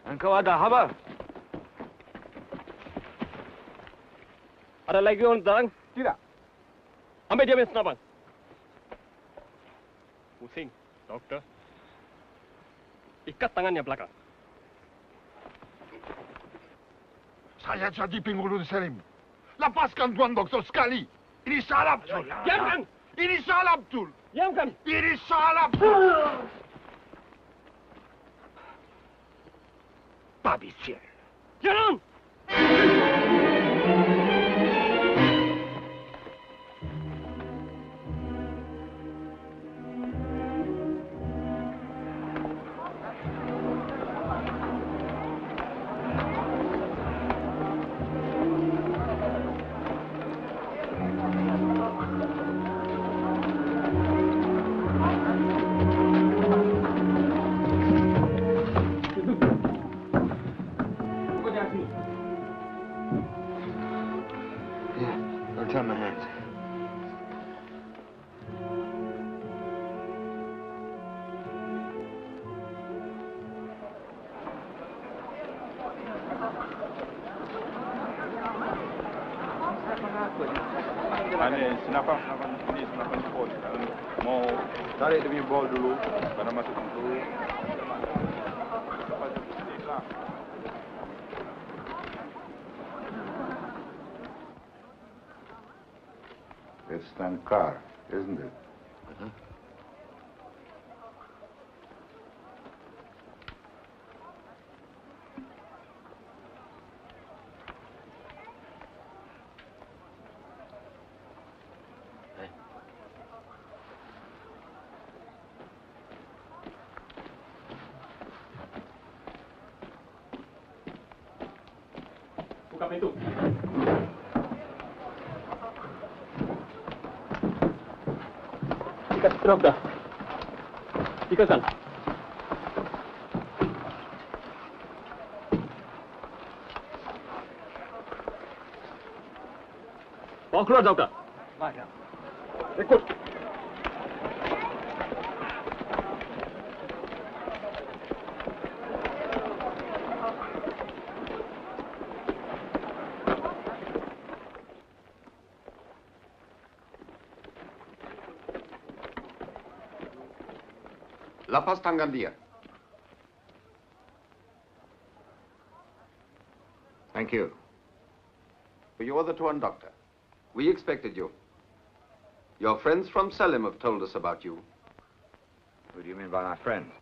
Speaker 6: Engkau ada khabar?
Speaker 7: Ada lagi orang datang?
Speaker 19: Tidak.
Speaker 7: Ambil dia punya senapan. Pusing, dokter. Ikat tangannya belakang.
Speaker 5: Saya jadi pengurus Selim. Lepaskan Tuan Doktor sekali. Ini salah betul.
Speaker 7: Diamkan!
Speaker 5: Ini salah betul.
Speaker 7: Diamkan!
Speaker 5: Ini salah betul. Babi sial.
Speaker 7: Jalan!
Speaker 16: Ini senapan pol. Mau tarik dia punya bol dulu, baru masuk itu.
Speaker 12: Eastman Color, isn't it?
Speaker 7: Buka pintu. Ikat dokter. Ikatkan. Bawa keluar dokter.
Speaker 19: Baik.
Speaker 7: Ikut.
Speaker 6: Lepas tangan dia. Thank you. You're the Tuan Doctor. We expected you. Your friends from Selim have told us about you.
Speaker 9: Who do you mean by my friends?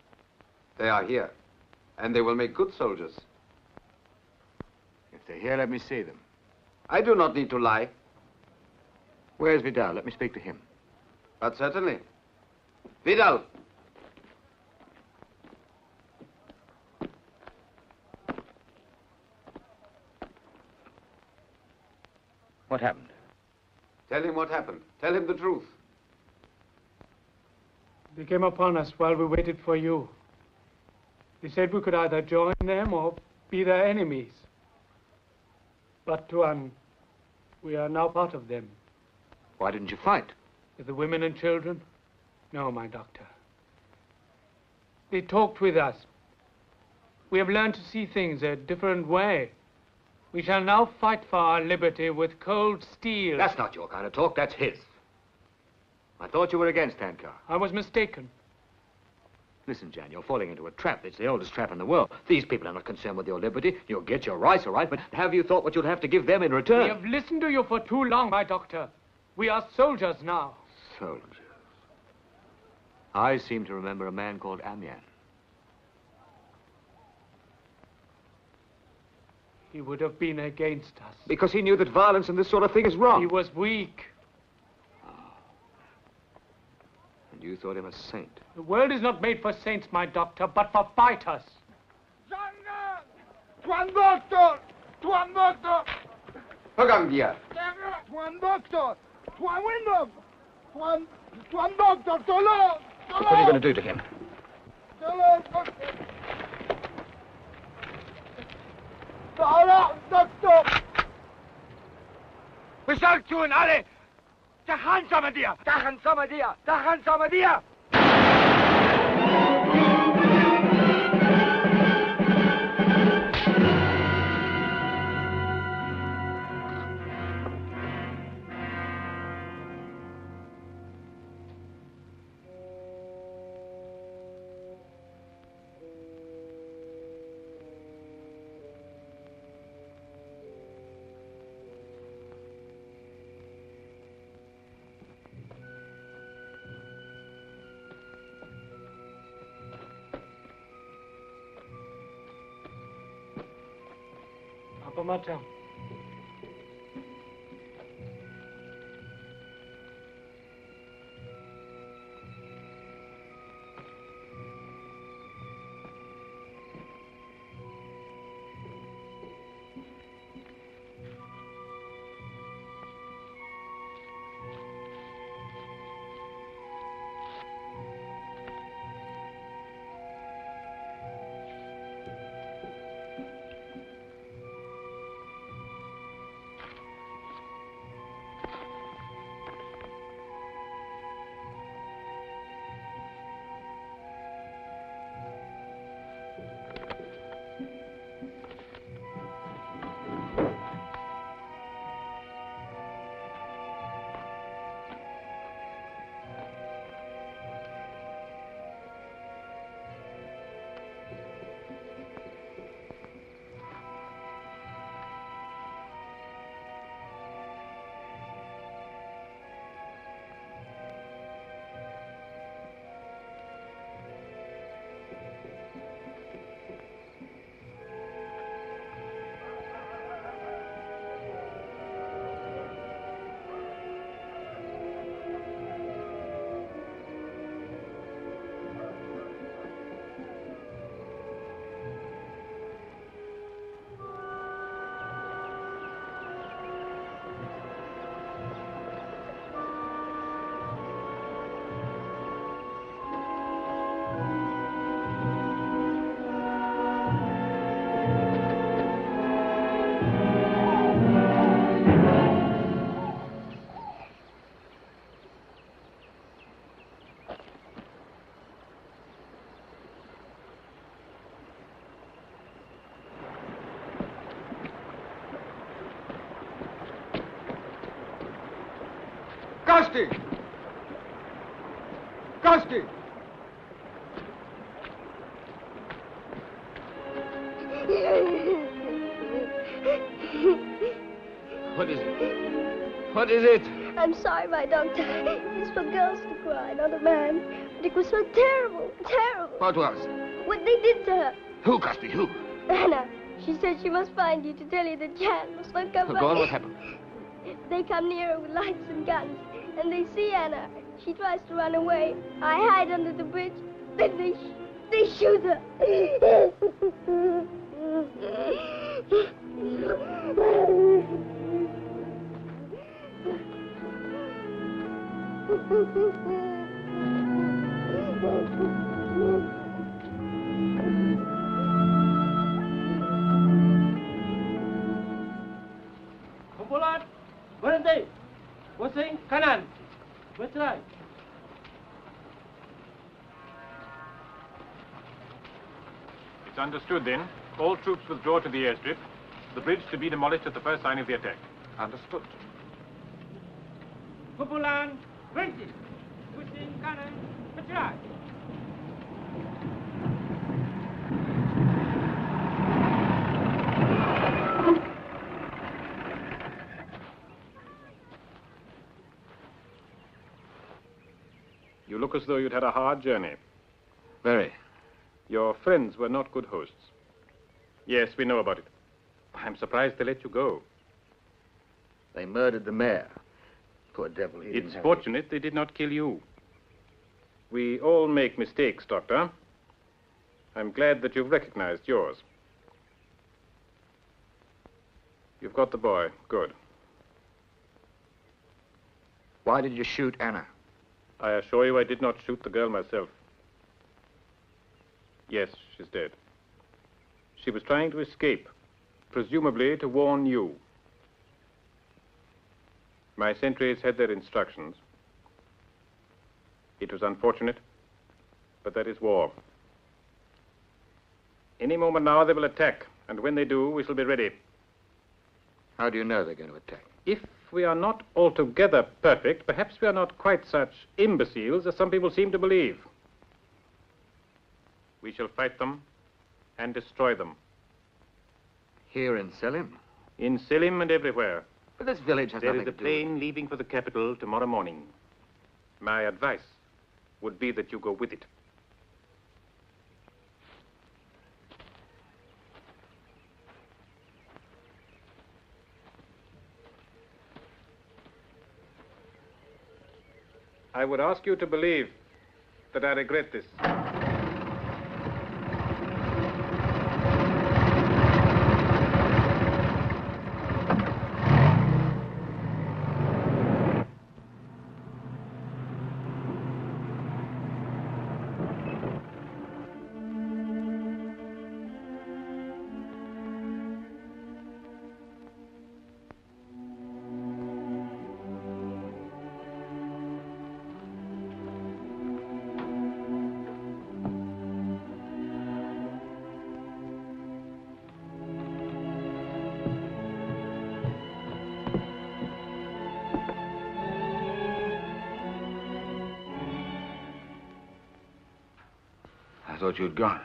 Speaker 6: They are here, and they will make good soldiers.
Speaker 9: If they're here, let me see them.
Speaker 6: I do not need to lie.
Speaker 9: Where's Vidal? Let me speak to him.
Speaker 6: But certainly. Vidal!
Speaker 9: What happened?
Speaker 6: Tell him what happened. Tell him the truth.
Speaker 10: They came upon us while we waited for you. They said we could either join them or be their enemies. But, Tuan, we are now part of them.
Speaker 9: Why didn't you fight?
Speaker 10: With the women and children? No, my doctor. They talked with us. We have learned to see things a different way. We shall now fight for our liberty with cold steel.
Speaker 9: That's not your kind of talk, that's his. I thought you were against Tankar.
Speaker 10: I was mistaken.
Speaker 9: Listen, Jan, you're falling into a trap. It's the oldest trap in the world. These people are not concerned with your liberty. You'll get your rights, all right, but have you thought what you'll have to give them in return?
Speaker 10: We have listened to you for too long, my doctor. We are soldiers now.
Speaker 9: Soldiers? I seem to remember a man called Amyan.
Speaker 10: He would have been against us.
Speaker 9: Because he knew that violence and this sort of thing is wrong.
Speaker 10: He was weak.
Speaker 9: And you thought him a saint.
Speaker 10: The world is not made for saints, my doctor, but for fighters.
Speaker 19: Tuan Doctor! Tuan Doctor!
Speaker 6: Pegang dia.
Speaker 19: Tuan doctor! Tuan Windom! Tuan doctor! Tolong!
Speaker 9: What are you going to do to him?
Speaker 19: Tolong, doctor! Tolong, doctor!
Speaker 20: Besar Tuan Ale! Tahan sama dia! Tahan sama dia! Tahan sama dia!
Speaker 7: Apa macam?
Speaker 20: Kasti! Kasti!
Speaker 9: What is it? What is it?
Speaker 1: I'm sorry, my doctor. It's for girls to cry, not a man. But it was so terrible, terrible.
Speaker 11: What was?
Speaker 1: What they did to her.
Speaker 11: Who, Casti, who?
Speaker 1: Anna, she said she must find you to tell you that Jan must not come back.
Speaker 11: Go on, what happened?
Speaker 1: They come near her with lights and guns, and they see Anna. She tries to run away. I hide under the bridge. Then they shoot her.
Speaker 7: Kumpulan, berhenti. Pusing kanan. Bercerai.
Speaker 13: It's understood then. All troops withdraw to the airstrip. The bridge to be demolished at the first sign of the attack.
Speaker 9: Understood.
Speaker 7: Kumpulan, berhenti. Pusing kanan. Bercerai.
Speaker 13: You look as though you'd had a hard journey.
Speaker 9: Very.
Speaker 13: Your friends were not good hosts. Yes, we know about it. I'm surprised they let you go.
Speaker 11: They murdered the mayor. Poor devil.
Speaker 13: It's fortunate they did not kill you. We all make mistakes, Doctor. I'm glad that you've recognized yours. You've got the boy. Good.
Speaker 14: Why did you shoot Anna?
Speaker 13: I assure you I did not shoot the girl myself. Yes, she's dead. She was trying to escape, presumably to warn you. My sentries had their instructions. It was unfortunate, but that is war. Any moment now they will attack, and when they do, we shall be ready.
Speaker 14: How do you know they're going to attack?
Speaker 13: If we are not altogether perfect, perhaps we are not quite such imbeciles as some people seem to believe. We shall fight them and destroy them.
Speaker 14: Here in Selim?
Speaker 13: In Selim and everywhere.
Speaker 14: But this village has nothing to do with it.
Speaker 13: There is a plane leaving for the capital tomorrow morning. My advice would be that you go with it. I would ask you to believe that I regret this.
Speaker 6: I thought you'd gone.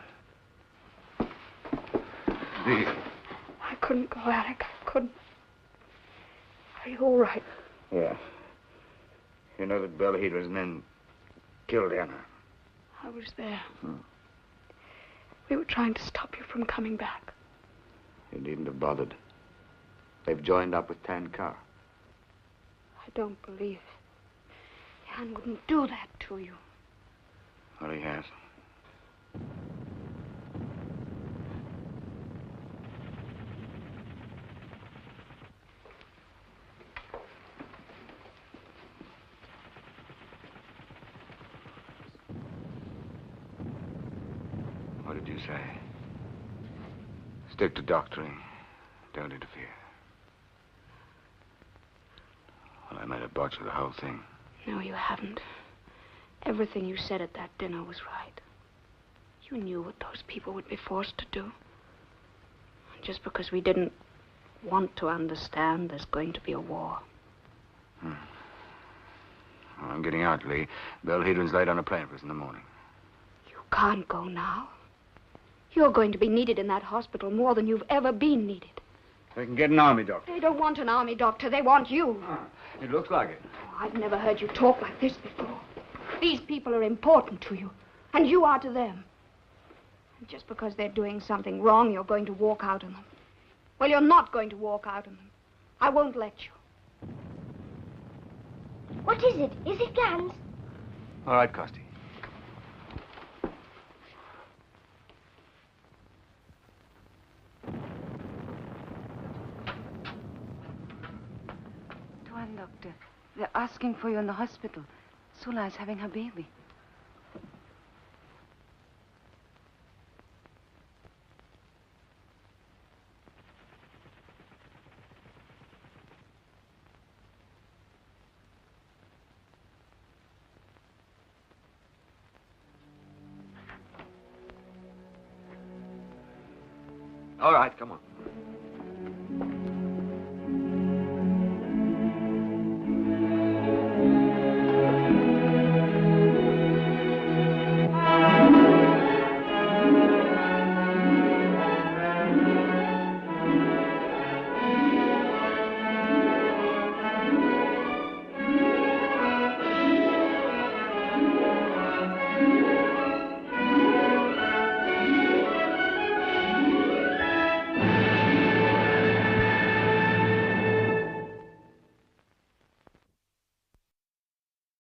Speaker 4: I couldn't go, Alec. I couldn't. Are you all right?
Speaker 6: Yeah. You know that Belhedra's men killed Anna.
Speaker 4: I was there. We were trying to stop you from coming back.
Speaker 6: You needn't have bothered. They've joined up with Tankar.
Speaker 4: I don't believe Jan wouldn't do that to you.
Speaker 6: Well, he has. What did you say? Stick to doctoring. Don't interfere. Well, I made a botch of the whole thing.
Speaker 4: No, you haven't. Everything you said at that dinner was right. You knew what those people would be forced to do. Just because we didn't want to understand, there's going to be a war.
Speaker 6: Well, I'm getting out, Lee. Belhedron's laid on a plane for us in the morning.
Speaker 4: You can't go now. You're going to be needed in that hospital more than you've ever been needed.
Speaker 6: They can get an army doctor.
Speaker 4: They don't want an army doctor. They want you.
Speaker 6: It looks like it.
Speaker 4: Oh, I've never heard you talk like this before. These people are important to you, and you are to them. And just because they're doing something wrong, you're going to walk out on them. Well, you're not going to walk out on them. I won't let you.
Speaker 1: What is it? Is it Gans?
Speaker 6: All right, Costi.
Speaker 21: Tuan, Doctor. They're asking for you in the hospital. Sula is having her baby.
Speaker 6: All right, come on.